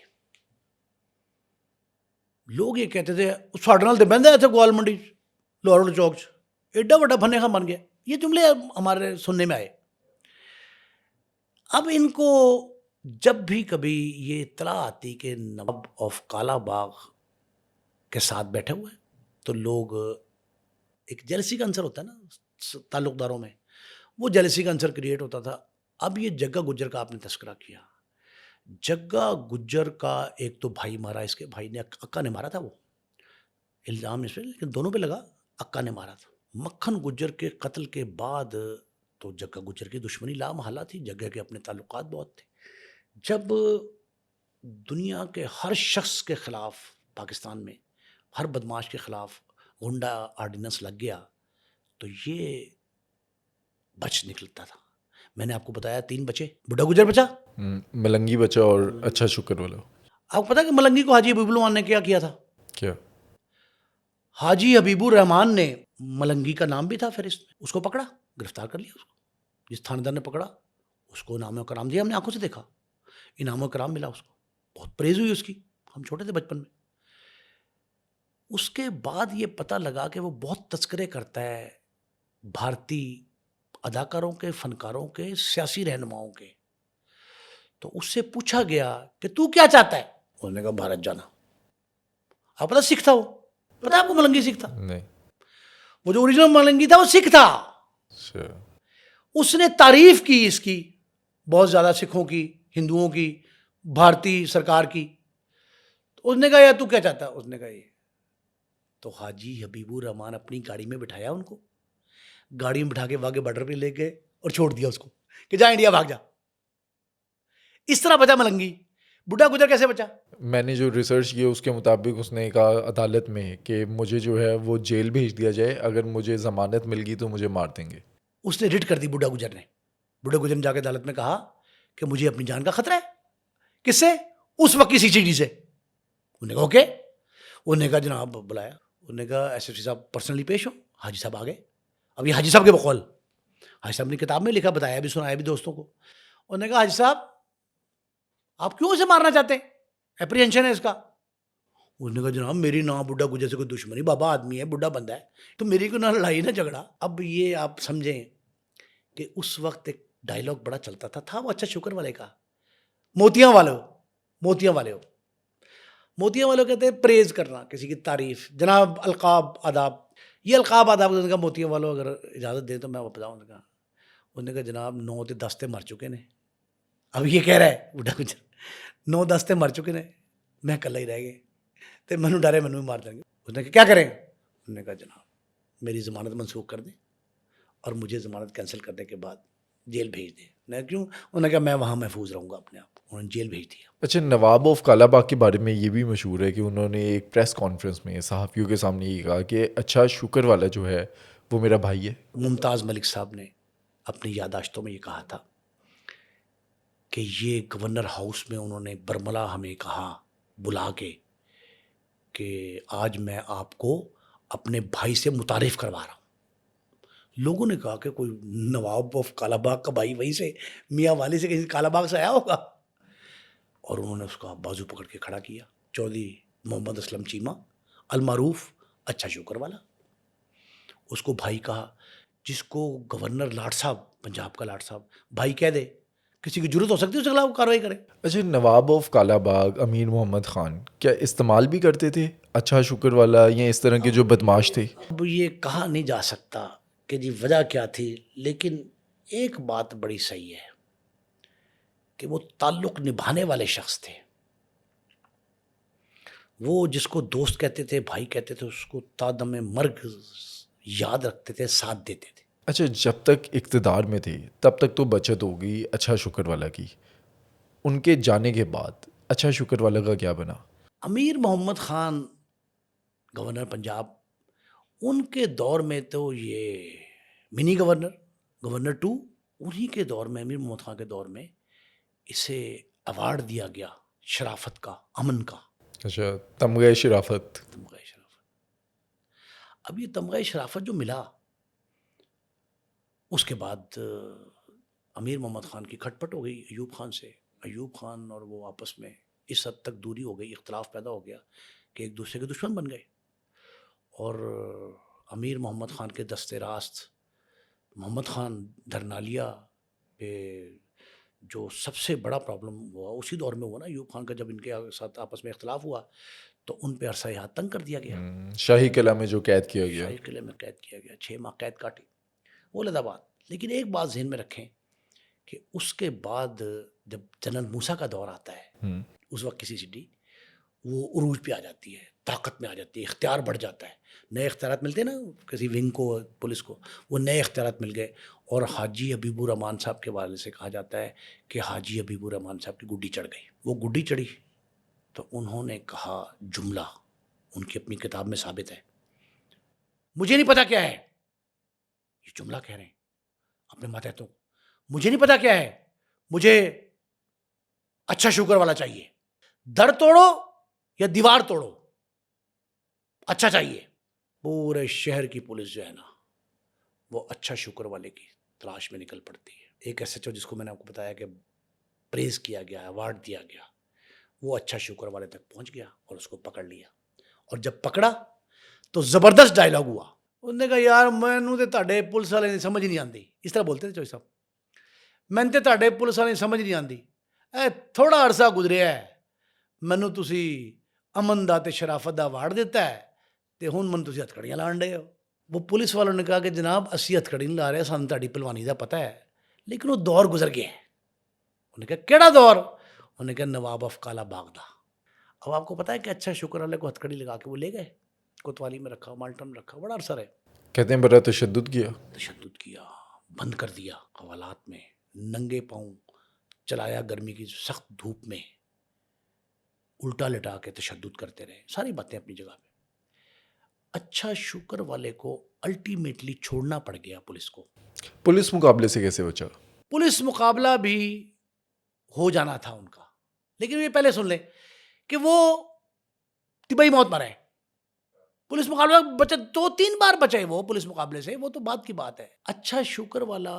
لوگ یہ کہتے تھے ساڈے نال تے بہندے اتنے گوال منڈی لاہور چوک چ, ایڈا بڑا فنے خان بن گیا. یہ جملے ہمارے سننے میں آئے. اب ان کو جب بھی کبھی یہ اطلاع آتی کہ نواب آف کالا باغ کے ساتھ بیٹھے ہوئے ہیں, تو لوگ, ایک جیلسی کا عنصر ہوتا ہے نا تعلق داروں میں, وہ جیلسی کا عنصر کریٹ ہوتا تھا. اب یہ جگا گجر کا آپ نے تذکرہ کیا, جگا گجر کا ایک تو بھائی مارا, اس کے بھائی نے اکا نے مارا تھا, وہ الزام اس پہ لیکن دونوں پہ لگا, اکا نے مارا تھا. مکھن گجر کے قتل کے بعد تو جگا گجر کی دشمنی لامحالہ تھی, جگہ کے اپنے تعلقات بہت تھے. جب دنیا کے ہر شخص کے خلاف پاکستان میں ہر بدماش کے خلاف گنڈا آرڈیننس لگ گیا تو یہ بچ نکلتا تھا. میں نے آپ کو بتایا 3 بچے, بڈھا گجر بچا, ملنگی بچا اور اچھا شکر والا. آپ کو پتا کہ ملنگی کو حاجی حبیب الرحمان نے کیا تھا؟ کیا؟ حاجی حبیب الرحمان نے, ملنگی کا نام بھی تھا فہرست میں, اس کو پکڑا, گرفتار کر لیا اس کو. جس تھانے دار نے پکڑا اس کو انعام و کرام دیا, ہم نے آنکھوں سے دیکھا, انعام و کرام ملا اس کو, بہت پریز ہوئی اس کی. ہم چھوٹے تھے بچپن میں. اس کے بعد یہ پتہ لگا کہ وہ بہت تذکرے کرتا ہے بھارتی اداکاروں کے, فنکاروں کے, سیاسی رہنماؤں کے. تو اس سے پوچھا گیا کہ تو کیا چاہتا ہے؟ انہوں نے کہا بھارت جانا. آپ پتا سکھ تھا, وہ پتا آپ کو ملنگی سکھ تھا؟ نہیں. وہ جو اوریجنل ملنگی تھا وہ سکھ تھا. اس نے تعریف کی اس کی بہت زیادہ, سکھوں کی, ہندوؤں کی, بھارتی سرکار کی. تو اس نے کہا یار تو کیا چاہتا ہے؟ اس نے کہا یہ. تو حاجی حبیب الرحمان اپنی گاڑی میں بٹھایا ان کو, گاڑی میں بٹھا کے واگے بارڈر پہ لے گئے اور چھوڑ دیا اس کو کہ جا انڈیا بھاگ جا. اس طرح بچا ملنگی. بڈھا گجر کیسے بچا؟ میں نے جو ریسرچ کی اس کے مطابق اس نے کہا عدالت میں کہ مجھے جو ہے وہ جیل بھیج دیا جائے, اگر مجھے ضمانت مل گئی تو مجھے مار دیں گے. اس نے رٹ کر دی بڈھا گجر نے. بڈھا گجر نے جا کے عدالت میں کہا کہ مجھے اپنی جان کا خطرہ ہے. کس سے؟ اس وقت کی CCD سے. انہوں نے کہا اوکے. انہوں نے کہا جناب بلایا. انہوں نے کہا SSP صاحب پرسنلی پیش ہو. حاجی صاحب آ گئے. اب یہ حاجی صاحب کے بقول, حاجی صاحب نے کتاب میں لکھا, بتایا بھی, سنایا بھی دوستوں کو. انہوں نے کہا حاجی صاحب آپ کیوں اسے مارنا چاہتے ہیں, اپریہنشن ہے اس کا؟ انہوں نے کہا جناب میری نہ بڈھا گجر سے کوئی دشمنی, بابا آدمی ہے, بڈھا بندہ ہے, تو میری کو نہ لڑائی نہ جھگڑا. اب یہ آپ سمجھیں کہ اس وقت ایک ڈائلاگ بڑا چلتا تھا وہ اچھا شکر والے کا, موتیاں والے ہو, موتیاں والے ہو. موتیاں والے کہتے ہیں پریز کرنا, کسی کی تعریف, جناب القاب آداب. یہ القاب آداب کا موتیاں والوں اگر اجازت دیں تو میں بتاؤں. انہوں نے کہا جناب 9 سے 10 مر چکے ہیں, اب یہ کہہ رہا ہے بڈھا گجر 9-10 تے مر چکے نے, میں کلا ہی رہ گئے تے مینوں ڈرے مینوں بھی مار دیں گے. اس نے کہا کیا کریں؟ انہوں نے کہا جناب میری ضمانت منسوخ کر دیں اور مجھے ضمانت کینسل کرنے کے بعد جیل بھیج دیں. میں کیوں؟ انہوں نے کہا میں وہاں محفوظ رہوں گا اپنے آپ. انہوں نے جیل بھیج دیا. اچھا، نواب آف کالا باغ کے بارے میں یہ بھی مشہور ہے کہ انہوں نے ایک پریس کانفرنس میں صحافیوں کے سامنے یہ کہا کہ اچھا شکر والا جو ہے وہ میرا بھائی ہے. ممتاز ملک صاحب نے اپنی یادداشتوں میں یہ کہا تھا کہ یہ گورنر ہاؤس میں انہوں نے برملا ہمیں کہا بلا کے کہ آج میں آپ کو اپنے بھائی سے متعارف کروا رہا ہوں. لوگوں نے کہا کہ کوئی نواب آف کالا باغ کا بھائی وہیں سے میاں والی سے کہیں کالا باغ سے آیا ہوگا. اور انہوں نے اس کا بازو پکڑ کے کھڑا کیا. چودھری محمد اسلم چیمہ المعروف اچھا شکر والا, اس کو بھائی کہا. جس کو گورنر لاٹ صاحب, پنجاب کا لاٹ صاحب بھائی کہہ دے, کسی کی ضرورت ہو سکتی ہے اس کے خلاف کارروائی کرے. اچھا، نواب آف کالا باغ امیر محمد خان کیا استعمال بھی کرتے تھے اچھا شکر والا، یا اس طرح کے جو بدماش تھے؟ اب یہ کہا نہیں جا سکتا کہ جی وجہ کیا تھی, لیکن ایک بات بڑی صحیح ہے کہ وہ تعلق نبھانے والے شخص تھے. وہ جس کو دوست کہتے تھے, بھائی کہتے تھے, اس کو تا دم مرگ یاد رکھتے تھے, ساتھ دیتے تھے. اچھا، جب تک اقتدار میں تھے تب تک تو بچت ہو گئی اچھا شکر والا کی، ان کے جانے کے بعد اچھا شکر والا کا کیا بنا؟ امیر محمد خان گورنر پنجاب, ان کے دور میں تو یہ منی گورنر, گورنر 2, انہی کے دور میں, امیر محمد خان کے دور میں اسے ایوارڈ دیا گیا شرافت کا, امن کا. اچھا، تمغہ شرافت. تمغہ شرافت. اب یہ تمغہ شرافت جو ملا, اس کے بعد امیر محمد خان کی کھٹپٹ ہو گئی ایوب خان سے. ایوب خان اور وہ آپس میں اس حد تک دوری ہو گئی, اختلاف پیدا ہو گیا کہ ایک دوسرے کے دشمن بن گئے. اور امیر محمد خان کے دستے راست محمد خان دھرنالیا پہ جو سب سے بڑا پرابلم ہوا اسی دور میں ہوا نا ایوب خان کا, جب ان کے ساتھ آپس میں اختلاف ہوا تو ان پہ عرصہ حیات تنگ کر دیا گیا. شاہی قلعہ میں جو قید کیا گیا. شاہی قلعے میں قید کیا گیا, 6 ماہ قید کاٹی, وہ علیحدہ بات. لیکن ایک بات ذہن میں رکھیں کہ اس کے بعد جب جنرل موسیٰ کا دور آتا ہے, اس وقت کسی سٹی وہ عروج پہ آ جاتی ہے, طاقت میں آ جاتی ہے, اختیار بڑھ جاتا ہے, نئے اختیارات ملتے ہیں نا کسی ونگ کو, پولیس کو, وہ نئے اختیارات مل گئے. اور حاجی حبیب الرحمان صاحب کے والد سے کہا جاتا ہے کہ حاجی حبیب الرحمان صاحب کی گڈی چڑھ گئی. وہ گڈی چڑھی تو انہوں نے کہا جملہ, ان کی اپنی کتاب میں ثابت ہے, مجھے نہیں پتا کیا ہے, یہ جملہ کہہ رہے ہیں اپنے ماتحتوں, مجھے نہیں پتا کیا ہے, مجھے اچھا شکر والا چاہیے. در توڑو یا دیوار توڑو, اچھا چاہیے. پورے شہر کی پولیس جو ہے نا وہ اچھا شکر والے کی تلاش میں نکل پڑتی ہے. ایک ایس ایچ او جس کو میں نے آپ کو بتایا کہ پریز کیا گیا, ایوارڈ دیا گیا, وہ اچھا شکر والے تک پہنچ گیا اور اس کو پکڑ لیا. اور جب پکڑا تو زبردست ڈائلاگ ہوا. انہوں نے کہا یار مینوں تے تہاڈے پولیس والے نے سمجھ نہیں آندی, اس طرح بولتے تھے چوہی صاحب, مینوں تے تہاڈے پولیس والے نے سمجھ نہیں آندی, اے تھوڑا عرصہ گزریا ہے, مینوں تسی امن دا تے شرافت دا ایوارڈ دیتا ہے تے ہن مینوں تسی ہتھکڑیاں لان ڈے ہو. وہ پولیس والوں نے کہا کہ جناب اسی ہتھکڑی نہیں لا رہے, سانوں تہاڈی پلوانی دا پتہ ہے, لیکن وہ دور گزر گیا ہے. انہوں نے کہا کیڑا دور؟ انہوں نے کہا نواب آف کالا باغ دا. اب آپ کو پتہ ہے کہ اچھا شکر والے کو ہتھکڑی لگا کے وہ لے گئے, کوتوالی میں رکھا, مالٹا میں رکھا, بڑا عرصہ رہے. کہتے ہیں بڑا تشدد کیا. تشدد کیا, بند کر دیا حوالات میں, ننگے پاؤں چلایا گرمی کی سخت دھوپ میں, الٹا لٹا کے تشدد کرتے رہے. ساری باتیں اپنی جگہ پہ. اچھا شکر والے کو الٹیمیٹلی چھوڑنا پڑ گیا پولیس کو. پولیس مقابلے سے کیسے بچا؟ پولیس مقابلہ بھی ہو جانا تھا ان کا, لیکن یہ پہلے سن لیں کہ وہ طبعی موت مرے. پولیس مقابلہ بچے 2-3 بار بچے وہ پولیس مقابلے سے, وہ تو بعد کی بات ہے. اچھا شکر والا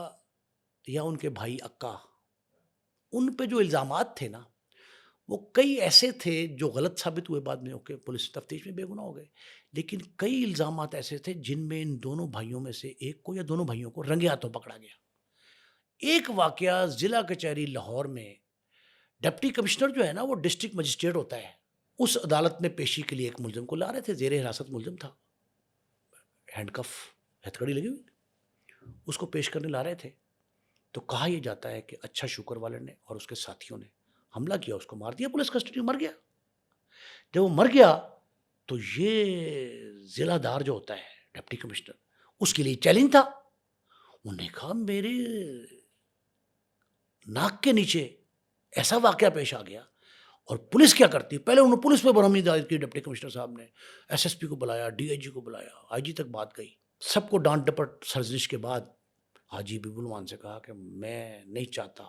یا ان کے بھائی اکا, ان پہ جو الزامات تھے نا وہ کئی ایسے تھے جو غلط ثابت ہوئے بعد میں, اوکے پولیس تفتیش میں بے گناہ ہو گئے, لیکن کئی الزامات ایسے تھے جن میں ان دونوں بھائیوں میں سے ایک کو یا دونوں بھائیوں کو رنگے ہاتھوں پکڑا گیا. ایک واقعہ ضلع کچہری لاہور میں, ڈپٹی کمشنر جو ہے نا وہ ڈسٹرکٹ مجسٹریٹ ہوتا ہے, اس عدالت میں پیشی کے لیے ایک ملزم کو لا رہے تھے, زیر حراست ملزم تھا, ہینڈ کف ہتھکڑی لگی ہوئی, اس کو پیش کرنے لا رہے تھے. تو کہا یہ جاتا ہے کہ اچھا شکر والے نے اور اس کے ساتھیوں نے حملہ کیا, اس کو مار دیا, پولیس کسٹڈی میں مر گیا. جب وہ مر گیا تو یہ ضلع دار جو ہوتا ہے ڈپٹی کمشنر, اس کے لیے چیلنج تھا. انہوں نے کہا میرے ناک کے نیچے ایسا واقعہ پیش آ گیا اور پولیس کیا کرتی. پہلے انہوں نے پولیس پہ برہمی دائر کی ڈپٹی کمشنر صاحب نے, ایس ایس پی کو بلایا, ڈی آئی جی کو بلایا, آئی جی تک بات گئی, سب کو ڈانٹ ڈپٹ سرزنش کے بعد حاجی حبیب الرحمان سے کہا کہ میں نہیں چاہتا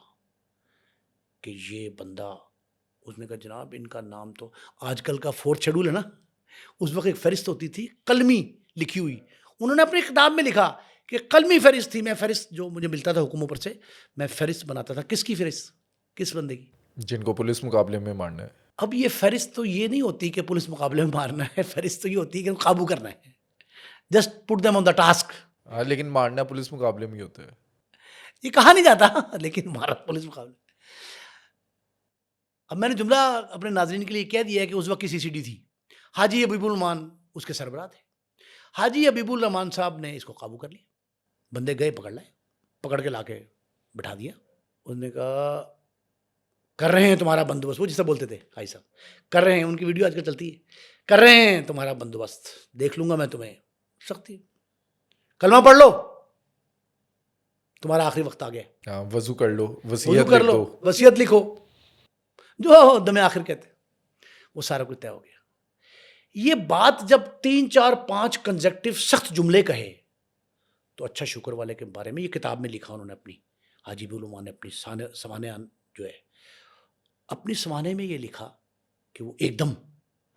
کہ یہ بندہ, اس نے کہا جناب ان کا نام تو آج کل کا 4th شیڈول ہے نا, اس وقت ایک فہرست ہوتی تھی قلمی لکھی ہوئی, انہوں نے اپنی کتاب میں لکھا کہ قلمی فہرست تھی. میں فہرست جو مجھے ملتا تھا حکومت پر سے, میں فہرست بناتا تھا. کس کی فہرست؟ کس بندے کی؟ جن کو پولیس مقابلے میں مارنا ہے. اب یہ فہرست تو یہ نہیں ہوتی کہ پولیس مقابلے میں مارنا ہے, فہرست تو یہ ہوتی ہے کہ قابو کرنا ہے, just put them on the task. ہاں لیکن مارنا پولیس مقابلے میں ہی ہوتا ہے. یہ کہا نہیں جاتا لیکن مارا پولیس مقابلے. اب میں نے جملہ اپنے ناظرین کے لیے کہہ دیا ہے کہ اس وقت کی سی سی ڈی تھی, حاجی حبیب الرحمان اس کے سربراہ تھے. حاجی حبیب الرحمان صاحب نے اس کو قابو کر لیا. بندے گئے, پکڑ لائے, پکڑ کے لا کے بٹھا دیا. اس نے کہا کر رہے ہیں تمہارا بندوبست, وہ جسے بولتے تھے بھائی صاحب, کر رہے ہیں, ان کی ویڈیو آج کل چلتی ہے, کر رہے ہیں تمہارا بندوبست, دیکھ لوں گا میں تمہیں, سختی, کلمہ پڑھ لو, تمہارا آخری وقت آ گیا, ہاں وضو کر لو, وضو وصیت کر لکھ لو, دو. وصیت لکھو, جو دم آخر کہتے ہیں, وہ سارا کچھ طے ہو گیا. یہ بات جب 3 4 5 کنزیکٹو سخت جملے کہے تو اچھا شکر والے کے بارے میں یہ کتاب میں لکھا انہوں نے اپنی, حاجی حبیب الرحمان نے اپنی سوانح جو ہے اپنی سوانح میں یہ لکھا کہ وہ ایک دم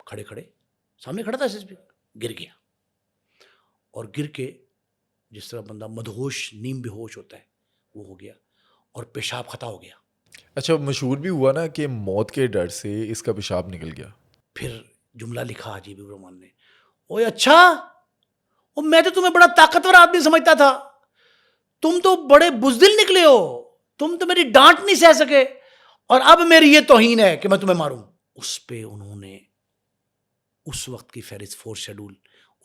کھڑے کھڑے سامنے کھڑا تھا ایس ایس پی, گر گیا, اور گر کے جس طرح بندہ مدہوش نیم بے ہوش ہوتا ہے وہ ہو گیا, اور پیشاب خطا ہو گیا. اچھا مشہور بھی ہوا نا کہ موت کے ڈر سے اس کا پیشاب نکل گیا. پھر جملہ لکھا حاجی حبیب الرحمان نے, اوے اچھا, اور میں تو تمہیں بڑا طاقتور آدمی سمجھتا تھا, تم تو بڑے بزدل نکلے ہو, تم تو میری ڈانٹ نہیں سہ سکے, اور اب میری یہ توہین ہے کہ میں تمہیں ماروں. اس پہ انہوں نے اس وقت کی فہرست 4 شیڈول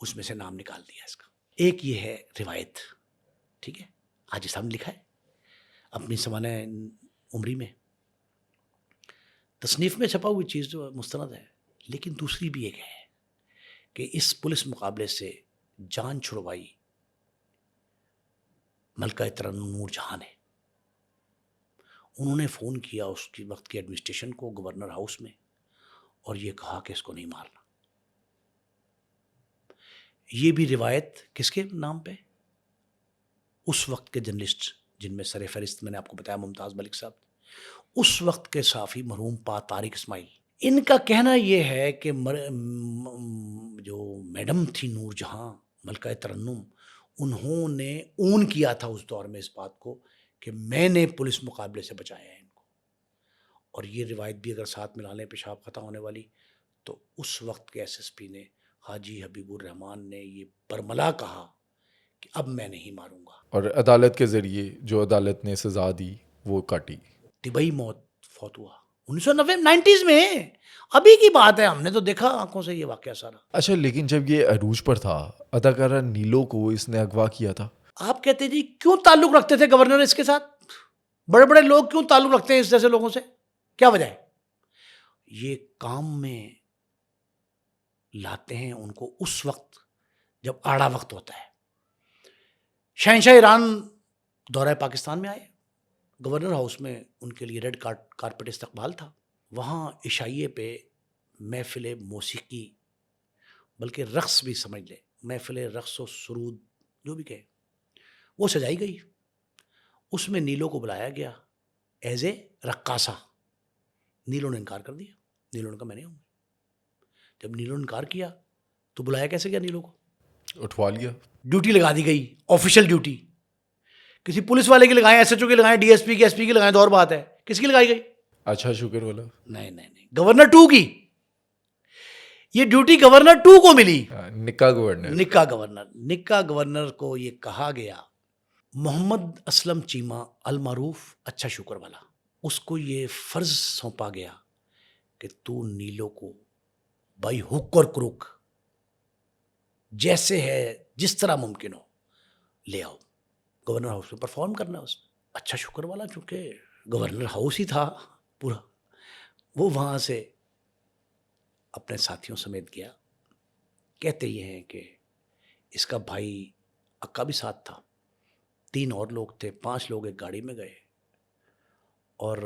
اس میں سے نام نکال دیا اس کا. ایک یہ ہے روایت, ٹھیک ہے, حاجی صاحب نے لکھا ہے اپنی سوانح عمری میں, تصنیف میں چھپا ہوئی چیز جو مستند ہے. لیکن دوسری بھی ایک ہے کہ اس پولیس مقابلے سے جان چھڑوائی ملکہ ترنم نور جہاں نے. انہوں نے فون کیا اس کی وقت کی ایڈمنسٹریشن کو, گورنر ہاؤس میں, اور یہ کہا کہ اس کو نہیں مارنا. یہ بھی روایت کس کے نام پہ؟ اس وقت کے جرنلسٹ جن میں سر فہرست میں نے آپ کو بتایا ممتاز ملک صاحب, اس وقت کے صحافی مرحوم پا طارق اسماعیل. ان کا کہنا یہ ہے کہ جو میڈم تھی نور جہاں ملکہ ترنم, انہوں نے اون کیا تھا اس دور میں اس بات کو کہ میں نے پولیس مقابلے سے بچایا ہے ان کو. اور یہ روایت بھی اگر ساتھ ملا لیں پیشاب خطا ہونے والی, تو اس وقت کے ایس ایس پی نے حاجی حبیب الرحمان نے یہ برملا کہا کہ اب میں نہیں ماروں گا, اور عدالت کے ذریعے جو عدالت نے سزا دی وہ کاٹی. طبی موت فوت ہوا 1990 میں. ابھی کی بات ہے, ہم نے تو دیکھا آنکھوں سے یہ واقعہ سارا. اچھا لیکن جب یہ عروج پر تھا, اداکارہ نیلو کو اس نے اغوا کیا تھا. آپ کہتے جی کیوں تعلق رکھتے تھے گورنر اس کے ساتھ؟ بڑے بڑے لوگ کیوں تعلق رکھتے ہیں اس جیسے لوگوں سے, کیا وجہ ہے؟ یہ کام میں لاتے ہیں ان کو اس وقت جب آڑا وقت ہوتا ہے. شہنشاہ ایران دورہ پاکستان میں آئے, گورنر ہاؤس میں ان کے لیے ریڈ کارپٹ استقبال تھا. وہاں عشائیے پہ محفل موسیقی, بلکہ رقص بھی سمجھ لیں, محفل رقص و سرود جو بھی کہے, وہ سجائی گئی. اس میں نیلو کو بلایا گیا ایز اے رقاصہ. نیلو نے انکار کر دیا. نیلو نے کہا میں نہیں ہوں. جب نیلو نے انکار کیا تو بلایا کیسے گیا نیلو کو؟ اٹھوا لیا. ڈیوٹی لگا دی گئی, آفیشیل ڈیوٹی. کسی پولیس والے کی لگائیں, ایس ایچ او کی لگائیں, ڈی ایس پی کی, ایس پی کی لگائیں تو اور بات ہے, کس کی لگائی گئی؟ اچھا شکر والا. نہیں, گورنر 2 کی. یہ ڈیوٹی گورنر 2 کو ملی. نکا گورنر. نکا گورنر کو یہ کہا گیا, محمد اسلم چیمہ المعروف اچھا شکر والا, اس کو یہ فرض سونپا گیا کہ تو نیلو کو بائی ہک اور کروک جیسے ہے جس طرح ممکن ہو لے آؤ, گورنر ہاؤس میں پرفارم کرنا. اس اچھا شکر والا چونکہ گورنر ہاؤس ہی تھا پورا, وہ وہاں سے اپنے ساتھیوں سمیت گیا. کہتے یہ ہیں کہ اس کا بھائی اکا بھی ساتھ تھا, 3 اور لوگ تھے, 5 لوگ ایک گاڑی میں گئے. اور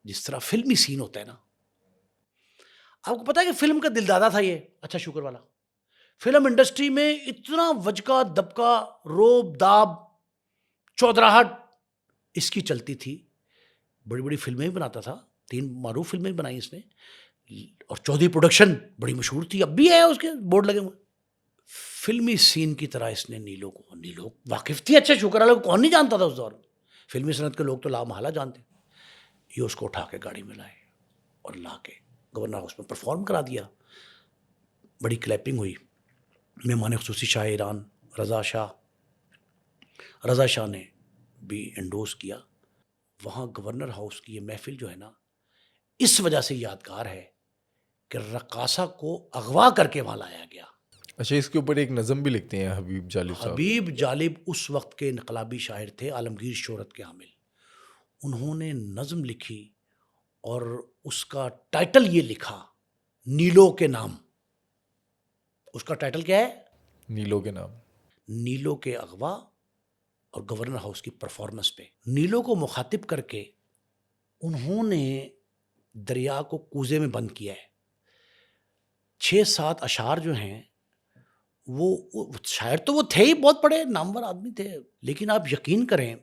جس طرح فلمی سین ہوتا ہے نا, آپ کو پتا ہے کہ فلم کا دل دادا تھا یہ اچھا شکر والا. فلم انڈسٹری میں اتنا وجکا دبکا روب داب چودراہٹ اس کی چلتی تھی. بڑی بڑی فلمیں بھی بناتا تھا, 3 معروف فلمیں بنائی اس نے, اور چودھری پروڈکشن بڑی مشہور تھی, اب بھی ہے اس کے بورڈ لگے ہوئے. فلمی سین کی طرح اس نے نیلو واقف تھی اچھا شکر والا کو, کون نہیں جانتا تھا اس دور میں, فلمی صنعت کے لوگ تو لا محالہ جانتے. یہ اس کو اٹھا کے گاڑی میں لائے اور لا کے گورنر ہاؤس میں پرفارم کرا دیا. بڑی کلیپنگ ہوئی. مہمان خصوصی شاہ ایران رضا شاہ نے بھی انڈوس کیا. وہاں گورنر ہاؤس کی یہ محفل جو ہے نا, اس وجہ سے یادگار ہے کہ رقاصہ کو اغوا کر کے وہاں لایا گیا. اچھا, اس کے اوپر ایک نظم بھی لکھتے ہیں حبیب جالب صاحب. حبیب جالب اس وقت کے انقلابی شاعر تھے, عالمگیر شہرت کے حامل. انہوں نے نظم لکھی اور اس کا ٹائٹل یہ لکھا, نیلو کے نام. اس کا ٹائٹل کیا ہے؟ نیلو کے نام. نیلو کے اغوا اور گورنر ہاؤس کی پرفارمنس پہ. نیلو کو مخاطب کر کے انہوں نے دریا کو کوزے میں بند کیا ہے. 6-7 اشعار جو ہیں وہ شاعر تو وہ تھے ہی, بہت بڑے نامور آدمی تھے, لیکن آپ یقین کریں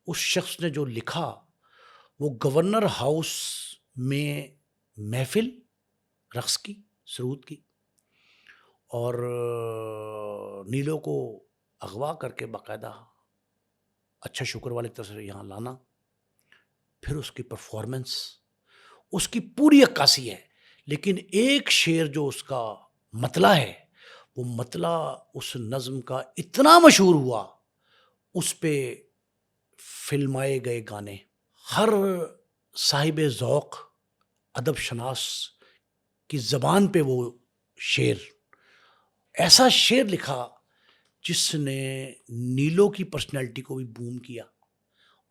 اس شخص نے جو لکھا وہ گورنر ہاؤس میں محفل رقص کی, سرود کی, اور نیلو کو اغوا کر کے باقاعدہ اچھا شکر والے طرف سے یہاں لانا, پھر اس کی پرفارمنس, اس کی پوری عکاسی ہے. لیکن ایک شعر جو اس کا مطلع ہے, وہ مطلع اس نظم کا اتنا مشہور ہوا, اس پہ فلمائے گئے گانے. ہر صاحب ذوق ادب شناس کی زبان پہ وہ شعر, ایسا شعر لکھا جس نے نیلو کی پرسنالٹی کو بھی بوم کیا,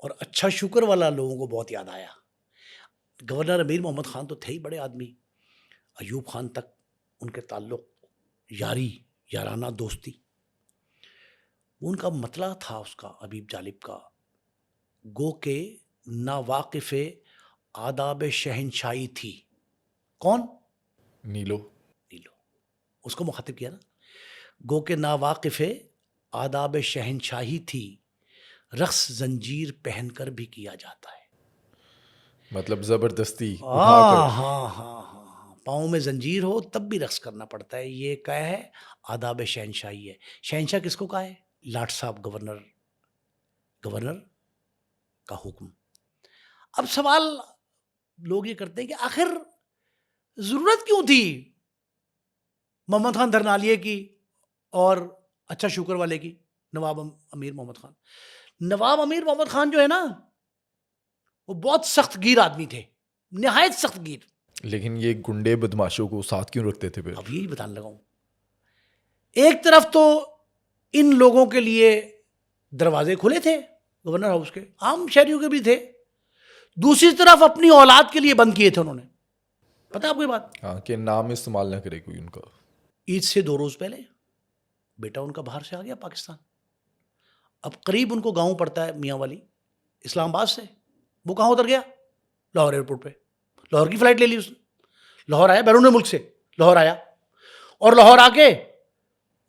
اور اچھا شکر والا لوگوں کو بہت یاد آیا. گورنر امیر محمد خان تو تھے ہی بڑے آدمی, ایوب خان تک ان کے تعلق یارانہ دوستی. وہ ان کا مطلع تھا اس کا, حبیب جالب کا, گو کہ ناواقف آداب شہنشاہی تھی. کون؟ نیلو. اس کو مخاطب کیا نا, گو کہ ناواقف آداب شہنشاہی تھی, رقص زنجیر پہن کر بھی کیا جاتا ہے. مطلب زبردستی اٹھا کر. ہاں, پاؤں میں زنجیر ہو تب بھی رقص کرنا پڑتا ہے. یہ کیا ہے؟ آداب شہنشاہی ہے. شہنشاہ کس کو کہا ہے؟ لاٹ صاحب, گورنر کا حکم. اب سوال لوگ یہ کرتے ہیں کہ آخر ضرورت کیوں تھی محمد خان دھرنالیے کی اور اچھا شکر والے کی, نواب امیر محمد خان. نواب امیر محمد خان جو ہے نا, وہ بہت سخت گیر آدمی تھے, نہایت سخت گیر. لیکن یہ گنڈے بدماشوں کو ساتھ کیوں رکھتے تھے پھر؟ اب یہی بتانے لگا ہوں. ایک طرف تو ان لوگوں کے لیے دروازے کھلے تھے گورنر ہاؤس کے, عام شہریوں کے بھی تھے, دوسری طرف اپنی اولاد کے لیے بند کیے تھے انہوں نے. پتہ ہے آپ کو یہ بات؟ ہاں, کہ نام استعمال نہ کرے کوئی ان کا. عید سے 2 روز پہلے بیٹا ان کا باہر سے آ گیا پاکستان. اب قریب ان کو گاؤں پڑتا ہے میاں والی, اسلام آباد سے. وہ کہاں اتر گیا؟ لاہور ایئرپورٹ پہ. لاہور کی فلائٹ لے لی اس نے, لاہور آیا, بیرون ملک سے لاہور آیا, اور لاہور آ کے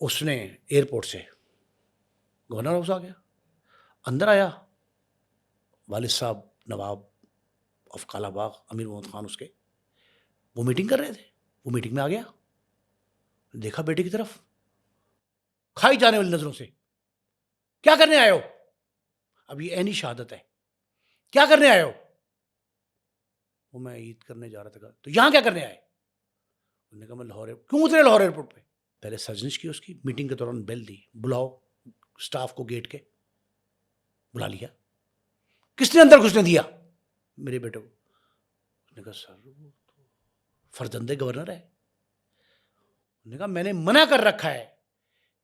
اس نے ایئرپورٹ سے گورنر ہاؤس آ گیا. اندر آیا, والد صاحب نواب آف کالا باغ امیر محمد خان اس کے, وہ میٹنگ کر رہے تھے. وہ میٹنگ میں آ گیا, دیکھا بیٹے کی طرف کھائی جانے والی نظروں سے. کیا کرنے آئے ہو؟ اب یہ عینی شہادت ہے. کیا کرنے آئے ہو؟ وہ میں عید کرنے جا رہا تھا. تو یہاں کیا کرنے آئے؟ انہوں نے کہا میں لاہور. کیوں اترے لاہور ایئرپورٹ پہ؟ پہلے سرجنش کی اس کی میٹنگ کے دوران بیل دی, بلاؤ سٹاف کو گیٹ کے. بلا لیا. کس نے اندر گھسنے دیا میرے بیٹے کو؟ اس نے کہا سر وہ تو فرزند گورنر ہے. انہوں نے کہا میں نے منع کر رکھا ہے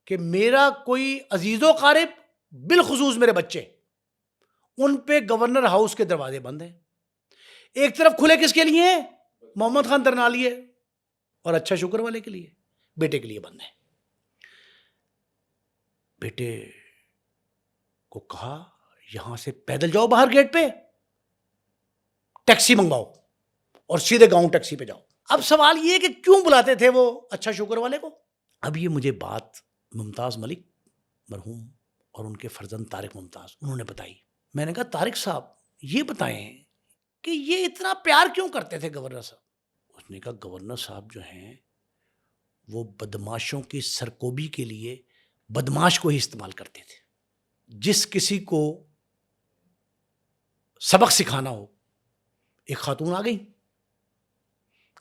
کہ میرا کوئی عزیز و قارب, بالخصوص میرے بچے, ان پہ گورنر ہاؤس کے دروازے بند ہیں. ایک طرف کھلے کس کے لیے ہیں؟ محمد خان ترنالی ہے اور اچھا شکر والے کے لیے بیٹے کے لیے بند ہے. بیٹے کو کہا یہاں سے پیدل جاؤ باہر گیٹ پہ, ٹیکسی منگواؤ اور سیدھے گاؤں ٹیکسی پہ جاؤ. اب سوال یہ کہ کیوں بلاتے تھے وہ اچھا شکر والے کو. اب یہ مجھے بات ممتاز ملک مرحوم اور ان کے فرزند طارق ممتاز انہوں نے بتائی. میں نے کہا طارق صاحب یہ بتائیں کہ یہ اتنا پیار کیوں کرتے تھے گورنر صاحب. اس نے کہا گورنر صاحب جو ہیں وہ بدماشوں کی سرکوبی کے لیے بدماش کو ہی استعمال کرتے تھے. جس کسی کو سبق سکھانا ہو, ایک خاتون آ گئی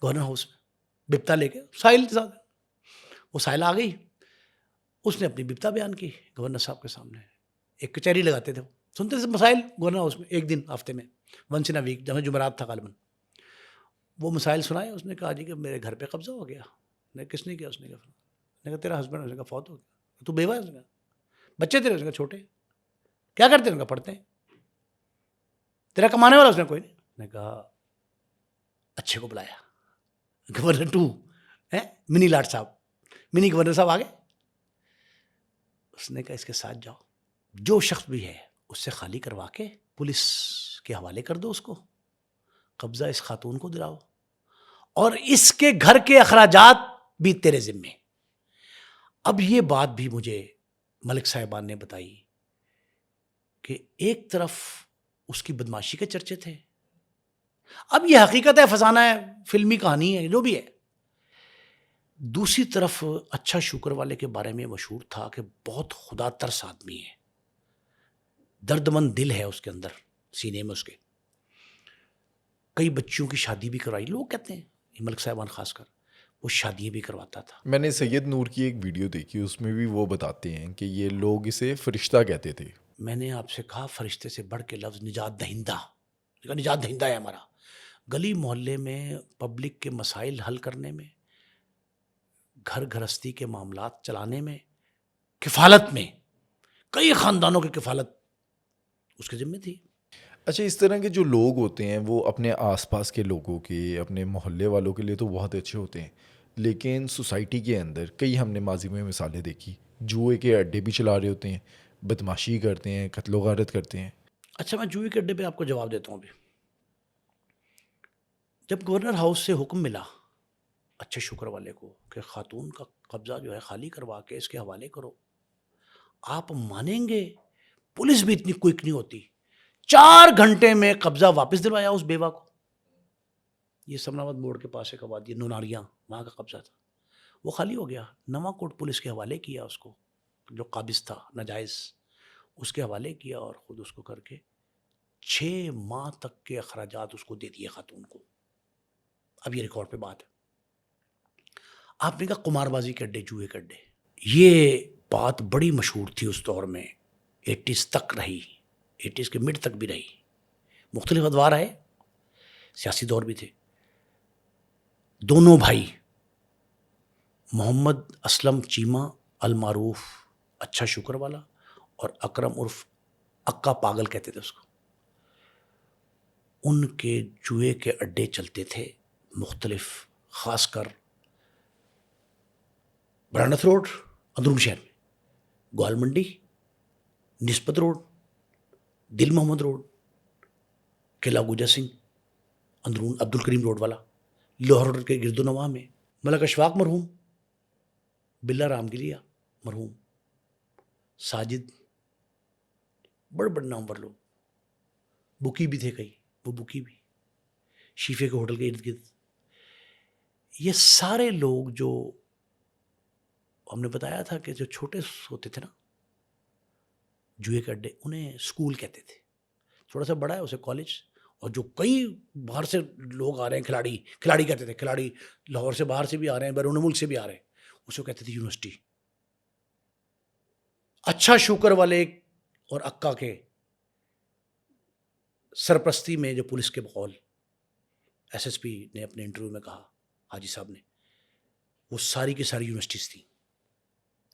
گورنر ہاؤس میں بپتا لے کے, ساحل کے ساتھ, وہ ساحل آ گئی, اس نے اپنی بپتا بیان کی گورنر صاحب کے سامنے. ایک کچہری لگاتے تھے, سنتے تھے مسائل گورنر ہاؤس میں, ایک دن ہفتے میں, ونس ان ویک, جب جمعرات تھا غالباً. وہ مسائل سنائے. اس نے کہا جی کہ میرے گھر پہ قبضہ ہو گیا. نے کس نے کیا؟ اس نے کہا تیرا ہسبینڈ. اس نے کہا فوت ہو گیا. تو بیوہ ہے؟ اس نے کہا بچے تیرے؟ اس نے کہا چھوٹے. کیا کرتے ہیں؟ ان کا پڑھتے ہیں. تیرا کمانے والا؟ اس نے کوئی نہیں. نے کہا اچھے کو بلایا, گورنر 2 منی لاٹ صاحب, منی گورنر صاحب آ گئے. اس نے کہا اس کے ساتھ جاؤ, جو شخص بھی ہے اس سے خالی کروا کے پولیس کے حوالے کر دو, اس کو قبضہ اس خاتون کو دلاؤ, اور اس کے گھر کے اخراجات بھی تیرے ذمے. اب یہ بات بھی مجھے ملک صاحبان نے بتائی کہ ایک طرف اس کی بدماشی کے چرچے تھے, اب یہ حقیقت ہے, فسانہ ہے, فلمی کہانی ہے, جو بھی ہے. دوسری طرف اچھا شکر والے کے بارے میں مشہور تھا کہ بہت خدا ترس آدمی ہے, درد مند دل ہے اس کے اندر, سینے میں اس کے. کئی بچیوں کی شادی بھی کرائی. لوگ کہتے ہیں, ملک صاحبان خاص کر, وہ شادیاں بھی کرواتا تھا. میں نے سید نور کی ایک ویڈیو دیکھی, اس میں بھی وہ بتاتے ہیں کہ یہ لوگ اسے فرشتہ کہتے تھے. میں نے آپ سے کہا فرشتے سے بڑھ کے لفظ نجات دہندہ, نجات دہندہ ہے ہمارا. گلی محلے میں پبلک کے مسائل حل کرنے میں, گھر گھرستی کے معاملات چلانے میں, کفالت میں, کئی خاندانوں کی کفالت اس کے ذمہ تھی. اچھا, اس طرح کے جو لوگ ہوتے ہیں وہ اپنے آس پاس کے لوگوں کے, اپنے محلے والوں کے لیے تو بہت اچھے ہوتے ہیں, لیکن سوسائٹی کے اندر کئی ہم نے ماضی میں مثالیں دیکھی, جوئے کے اڈے بھی چلا رہے ہوتے ہیں, بدماشی کرتے ہیں, قتل و غارت کرتے ہیں. اچھا, میں جوئے کے اڈے پہ آپ کو جواب دیتا ہوں. ابھی جب گورنر ہاؤس سے حکم ملا اچھے شکر والے کو کہ خاتون کا قبضہ جو ہے خالی کروا کے اس کے حوالے کرو, آپ مانیں گے پولیس بھی اتنی کوئک نہیں ہوتی. 4 گھنٹے میں قبضہ واپس دلوایا اس بیوہ کو. یہ سمناوت موڑ کے پاس ایک آبادی نوناریاں, وہاں کا قبضہ تھا, وہ خالی ہو گیا. نواں کوٹ پولیس کے حوالے کیا اس کو, جو قابض تھا ناجائز, اس کے حوالے کیا اور خود اس کو کر کے 6 ماہ تک کے اخراجات اس کو دے دیے خاتون کو. اب یہ ریکارڈ پہ بات ہے. آپ نے کہا قمار بازی کے اڈے, جوئے کے اڈے, یہ بات بڑی مشہور تھی اس دور میں, 80s تک رہی, 80s کے مڈ تک بھی رہی. مختلف ادوار آئے, سیاسی دور بھی تھے. دونوں بھائی محمد اسلم چیمہ المعروف اچھا شکر والا اور اکرم عرف اکا پاگل کہتے تھے اس کو, ان کے جوئے کے اڈے چلتے تھے مختلف, خاص کر برانت روڈ اندرون شہر میں, گوال منڈی, نسبت روڈ, دل محمد روڈ, قلعہ گوجا سنگھ, اندرون عبد الکریم روڈ والا, لاہور روڈ کے گرد و نواح میں ملک اشفاق مرحوم, بلا رام گلیا مرحوم, ساجد, بڑے بڑے نامور لوگ, بکی بھی تھے کئی, وہ بکی بھی, شیفے کے ہوٹل کے ارد گرد. یہ سارے لوگ جو ہم نے بتایا تھا کہ جو چھوٹے ہوتے تھے نا جوئے کے اڈے, انہیں اسکول کہتے تھے. تھوڑا سا بڑا ہے اسے کالج, اور جو کئی باہر سے لوگ آ رہے ہیں, کھلاڑی کہتے تھے, کھلاڑی لاہور سے باہر سے بھی آ رہے ہیں, بیرون ملک سے بھی آ رہے ہیں, اسے کہتے تھے یونیورسٹی. اچھا شکر والے اور اکا کے سرپرستی میں جو پولیس کے بقول ایس ایس پی نے اپنے انٹرویو میں کہا, حاجی صاحب نے, وہ ساری کی ساری یونیورسٹیز تھیں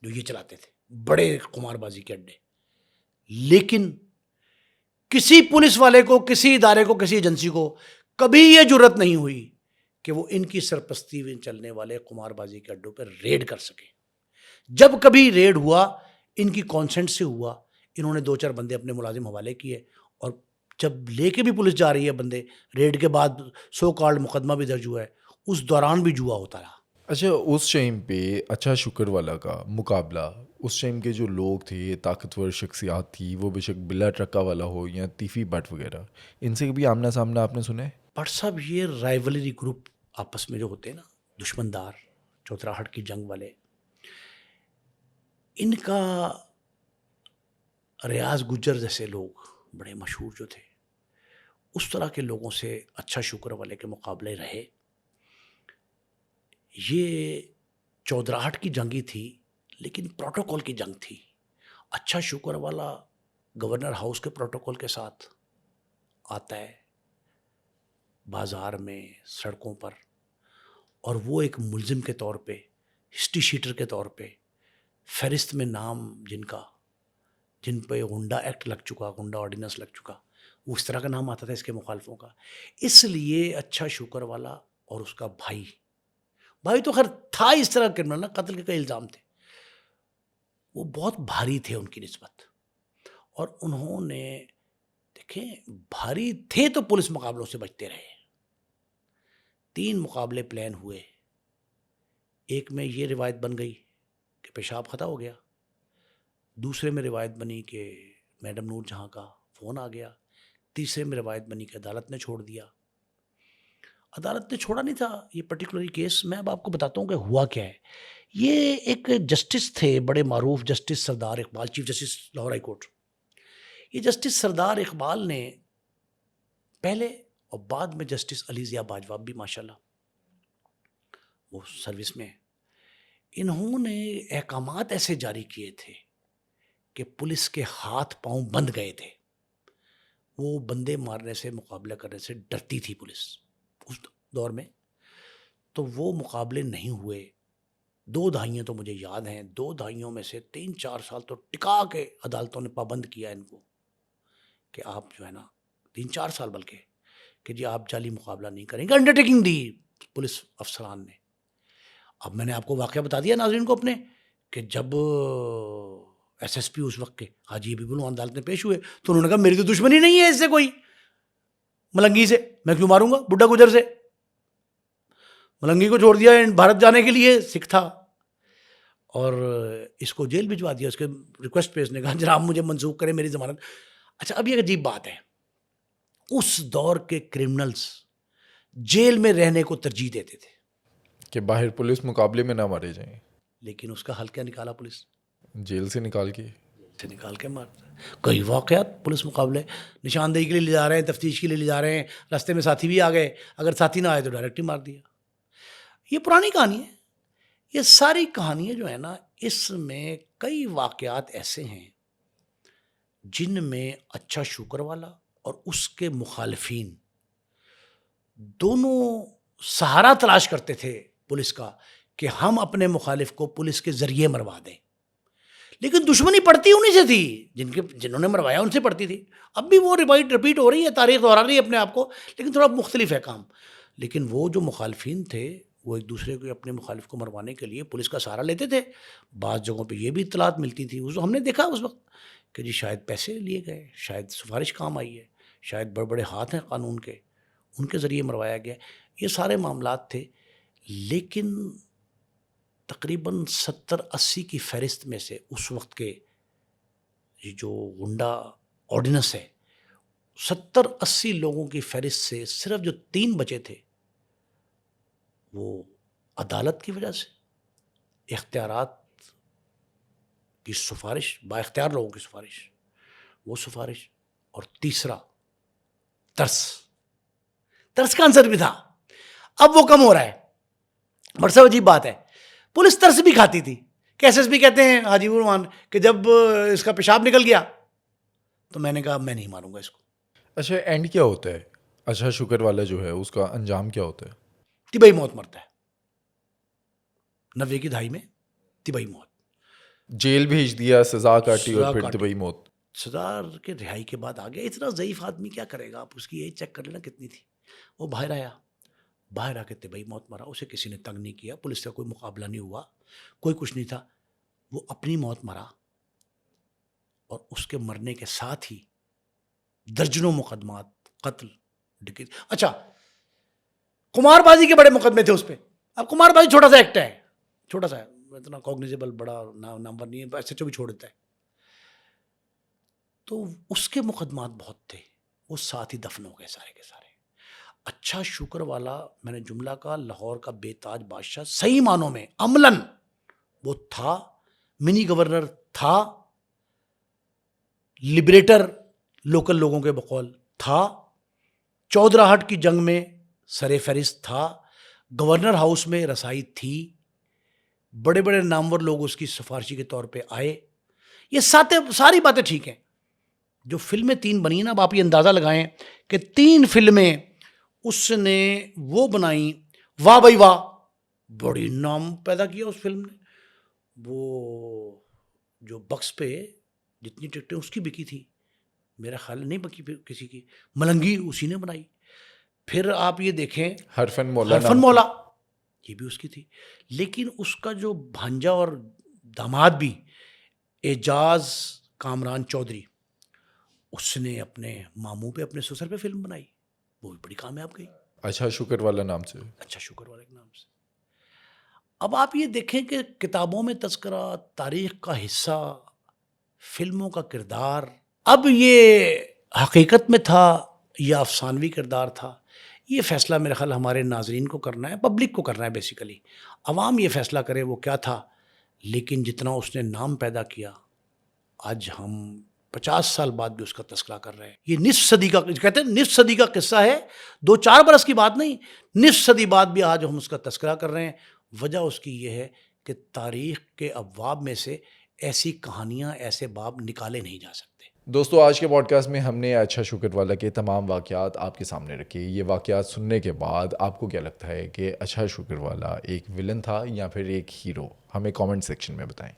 جو یہ چلاتے تھے, بڑے قمار بازی کے اڈے. لیکن کسی پولیس والے کو, کسی ادارے کو, کسی ایجنسی کو کبھی یہ جرت نہیں ہوئی کہ وہ ان کی سرپرستی میں چلنے والے قمار بازی کے اڈوں پہ ریڈ کر سکیں. جب کبھی ریڈ ہوا ان کی کانسنٹ سے ہوا, انہوں نے 2-4 بندے اپنے ملازم حوالے کیے, اور جب لے کے بھی پولیس جا رہی ہے بندے, ریڈ کے بعد سو کالڈ مقدمہ بھی درج ہوا ہے, اس دوران بھی جوا ہوتا رہا. اچھا اس ٹائم پہ اچھا شکر والا کا مقابلہ, اس ٹائم کے جو لوگ تھے, طاقتور شخصیات تھی, وہ بے شک بلا ٹرکا والا ہو یا تیفی بٹ وغیرہ, ان سے بھی آمنا سامنا آپ نے سنا ہے؟ بٹ صاحب یہ رائیولری گروپ آپس میں جو ہوتے ہیں نا, دشمندار, چوتراہٹ کی جنگ والے, ان کا ریاض گجر جیسے لوگ بڑے مشہور جو تھے, اس طرح کے لوگوں سے اچھا شکر والے کے مقابلے رہے. یہ چودراہٹ کی جنگی تھی لیکن پروٹوکول کی جنگ تھی. اچھا شکر والا گورنر ہاؤس کے پروٹوکول کے ساتھ آتا ہے بازار میں, سڑکوں پر, اور وہ ایک ملزم کے طور پہ, ہسٹری شیٹر کے طور پہ, فہرست میں نام جن پہ غنڈہ ایکٹ لگ چکا, غنڈہ آرڈیننس لگ چکا, وہ اس طرح کا نام آتا تھا اس کے مخالفوں کا. اس لیے اچھا شکر والا اور اس کا بھائی تو خیر تھا اس طرح کرمنل نا, قتل کے کئی الزام تھے, وہ بہت بھاری تھے ان کی نسبت, اور انہوں نے دیکھیں بھاری تھے تو پولیس مقابلوں سے بچتے رہے. 3 مقابلے پلان ہوئے, ایک میں یہ روایت بن گئی کہ پیشاب خطا ہو گیا, دوسرے میں روایت بنی کہ میڈم نور جہاں کا فون آ گیا, تیسرے میں روایت بنی کہ عدالت نے چھوڑ دیا. عدالت نے چھوڑا نہیں تھا یہ پرٹیکولر کیس. میں اب آپ کو بتاتا ہوں کہ ہوا کیا ہے. یہ ایک جسٹس تھے بڑے معروف, جسٹس سردار Iqbal, chief justice Lahore high court. یہ جسٹس سردار اقبال نے پہلے اور بعد میں جسٹس علی ضیاء باجوہ بھی ماشاءاللہ وہ سروس میں, انہوں نے احکامات ایسے جاری کیے تھے کہ پولیس کے ہاتھ پاؤں بند گئے تھے. وہ بندے مارنے سے, مقابلہ کرنے سے ڈرتی تھی پولیس اس دور میں. تو وہ مقابلے نہیں ہوئے. 2 دہائیاں تو مجھے یاد ہیں, 2 دہائیوں میں سے 3-4 سال تو ٹکا کے عدالتوں نے پابند کیا ان کو کہ آپ جو ہے نا 3-4 سال بلکہ کہ جی آپ جعلی مقابلہ نہیں کریں گے. انڈرٹیکنگ دی پولیس افسران نے. اب میں نے آپ کو واقعہ بتا دیا ناظرین کو اپنے کہ جب ایس ایس پی اس وقت کے حاجی حبیب اللہ عدالت میں پیش ہوئے تو انہوں نے کہا میری تو دشمنی نہیں ہے اس سے, کوئی ملنگی سے میں کیوں ماروں گا, بڈھا گجر سے. ملنگی کو چھوڑ دیا بھارت جانے کے لیے, سکھ تھا, اور اس کو جیل بھجوا دیا. اس کے ریکویسٹ پہ اس نے کہا جناب مجھے منسوخ کریں میری ضمانت. اچھا اب یہ عجیب بات ہے, اس دور کے کرمنلز جیل میں رہنے کو ترجیح دیتے تھے کہ باہر پولیس مقابلے میں نہ مارے جائیں, لیکن اس کا حل کیا نکالا پولیس؟ جیل سے نکال کے مارتا. کئی واقعات پولیس مقابلے نشاندہی کے لیے لے جا رہے ہیں, تفتیش کے لیے لے جا رہے ہیں, راستے میں ساتھی بھی آ گئے, اگر ساتھی نہ آئے تو ڈائریکٹ ہی مار دیا. یہ پرانی کہانی ہے. یہ ساری کہانیاں جو ہے نا, اس میں کئی واقعات ایسے ہیں جن میں اچھا شکر والا اور اس کے مخالفین دونوں سہارا تلاش کرتے تھے پولیس کا کہ ہم اپنے مخالف کو پولیس کے ذریعے مروا دیں. لیکن دشمنی پڑتی انہیں سے تھی, جنہوں نے مروایا ان سے پڑتی تھی. اب بھی وہ رپیٹ ہو رہی ہے, تاریخ دہرا رہی ہے اپنے آپ کو, لیکن تھوڑا مختلف ہے کام. لیکن وہ جو مخالفین تھے وہ ایک دوسرے کو اپنے مخالف کو مروانے کے لیے پولیس کا سہارا لیتے تھے. بعض جگہوں پہ یہ بھی اطلاعات ملتی تھی, ہم نے دیکھا اس وقت کہ جی شاید پیسے لیے گئے, شاید سفارش کام آئی ہے, شاید بڑے بڑے ہاتھ ہیں قانون کے, ان کے ذریعے مروایا گیا. یہ سارے معاملات تھے. لیکن تقریباً 70-80 کی فہرست میں سے اس وقت کے جو غنڈہ آرڈیننس ہے, 70-80 لوگوں کی فہرست سے صرف جو 3 بچے تھے وہ عدالت کی وجہ سے, اختیارات کی سفارش, با اختیار لوگوں کی سفارش, وہ سفارش, اور تیسرا ترس کا عنصر بھی تھا. اب وہ کم ہو رہا ہے. بڑا سا عجیب بات ہے, پولیس ترس بھی کھاتی تھی کہ ایس ایس پی کہتے ہیں حاجی الرحمان کہ جب اس کا پیشاب نکل گیا تو میں نے کہا میں نہیں ماروں گا اس کو. اچھا اینڈ کیا ہوتا ہے اچھا شکر والا جو ہے, اس کا انجام کیا ہوتا ہے؟ طبعی موت مرتا ہے. 90 کی دہائی میں طبعی موت, جیل بھیج دیا, سزا کاٹی اور پھر طبعی موت. سزا کے رہائی کے بعد آ گیا. اتنا ضعیف آدمی کیا کرے گا, آپ اس کی ایج چیک کر لینا کتنی تھی. وہ باہر آیا, باہر آ کے طبعی موت مرا, اسے کسی نے تنگ نہیں کیا, پولیس کا کوئی مقابلہ نہیں ہوا, کوئی کچھ نہیں تھا, وہ اپنی موت مرا. اور اس کے مرنے کے ساتھ ہی درجنوں مقدمات, قتل, ڈکیتی. اچھا, قمار بازی کے بڑے مقدمے تھے اس پہ. اب قمار بازی چھوٹا سا ایکٹ ہے, چھوٹا سا ہے, اتنا کوگنیزیبل بڑا نمبر نہیں ہے, ایس ایچ او بھی چھوڑ دیتا ہے. تو اس کے مقدمات بہت تھے, وہ ساتھ ہی دفن ہو گئے سارے کے سارے. اچھا شکر والا, میں نے جملہ کہا, لاہور کا بے تاج بادشاہ صحیح معنوں میں عملاً وہ تھا, منی گورنر تھا, لبریٹر لوکل لوگوں کے بقول تھا, چودراہٹ کی جنگ میں سر فہرست تھا, گورنر ہاؤس میں رسائی تھی, بڑے بڑے نامور لوگ اس کی سفارشی کے طور پہ آئے. یہ ساری باتیں ٹھیک ہیں. جو فلمیں 3 بنی نا, اب آپ یہ اندازہ لگائیں کہ 3 فلمیں اس نے وہ بنائی, واہ بھائی واہ, بڑی نام پیدا کیا اس فلم نے. وہ جو بکس پہ جتنی ٹکٹیں اس کی بکی تھی, میرا خیال نہیں بکی کسی کی. ملنگی اسی نے بنائی. پھر آپ یہ دیکھیں حرفن مولا, یہ بھی اس کی تھی. لیکن اس کا جو بھانجا اور داماد بھی اعجاز کامران چودھری, اس نے اپنے ماموں پہ, اپنے سسر پہ فلم بنائی, وہ بھی بڑی کامیاب گئی. اچھا شکر والا نام سے. اچھا شکر والے کے نام سے. اب آپ یہ دیکھیں کہ کتابوں میں تذکرہ, تاریخ کا حصہ, فلموں کا کردار, اب یہ حقیقت میں تھا یا افسانوی کردار تھا, یہ فیصلہ میرا خیال ہمارے ناظرین کو کرنا ہے, پبلک کو کرنا ہے. بیسیکلی عوام یہ فیصلہ کرے وہ کیا تھا. لیکن جتنا اس نے نام پیدا کیا, آج ہم 50 سال بعد بھی اس کا تذکرہ کر رہے ہیں. یہ نصف صدی کا, کہتے ہیں نصف صدی کا قصہ ہے, 2-4 برس کی بات نہیں, نصف صدی بعد بھی آج ہم اس کا تذکرہ کر رہے ہیں. وجہ اس کی یہ ہے کہ تاریخ کے ابواب میں سے ایسی کہانیاں, ایسے باب نکالے نہیں جا سکتے. دوستو, آج کے پوڈ کاسٹ میں ہم نے اچھا شکر والا کے تمام واقعات آپ کے سامنے رکھے. یہ واقعات سننے کے بعد آپ کو کیا لگتا ہے کہ اچھا شکر والا ایک ولن تھا یا پھر ایک ہیرو؟ ہمیں کامنٹ سیکشن میں بتائیں.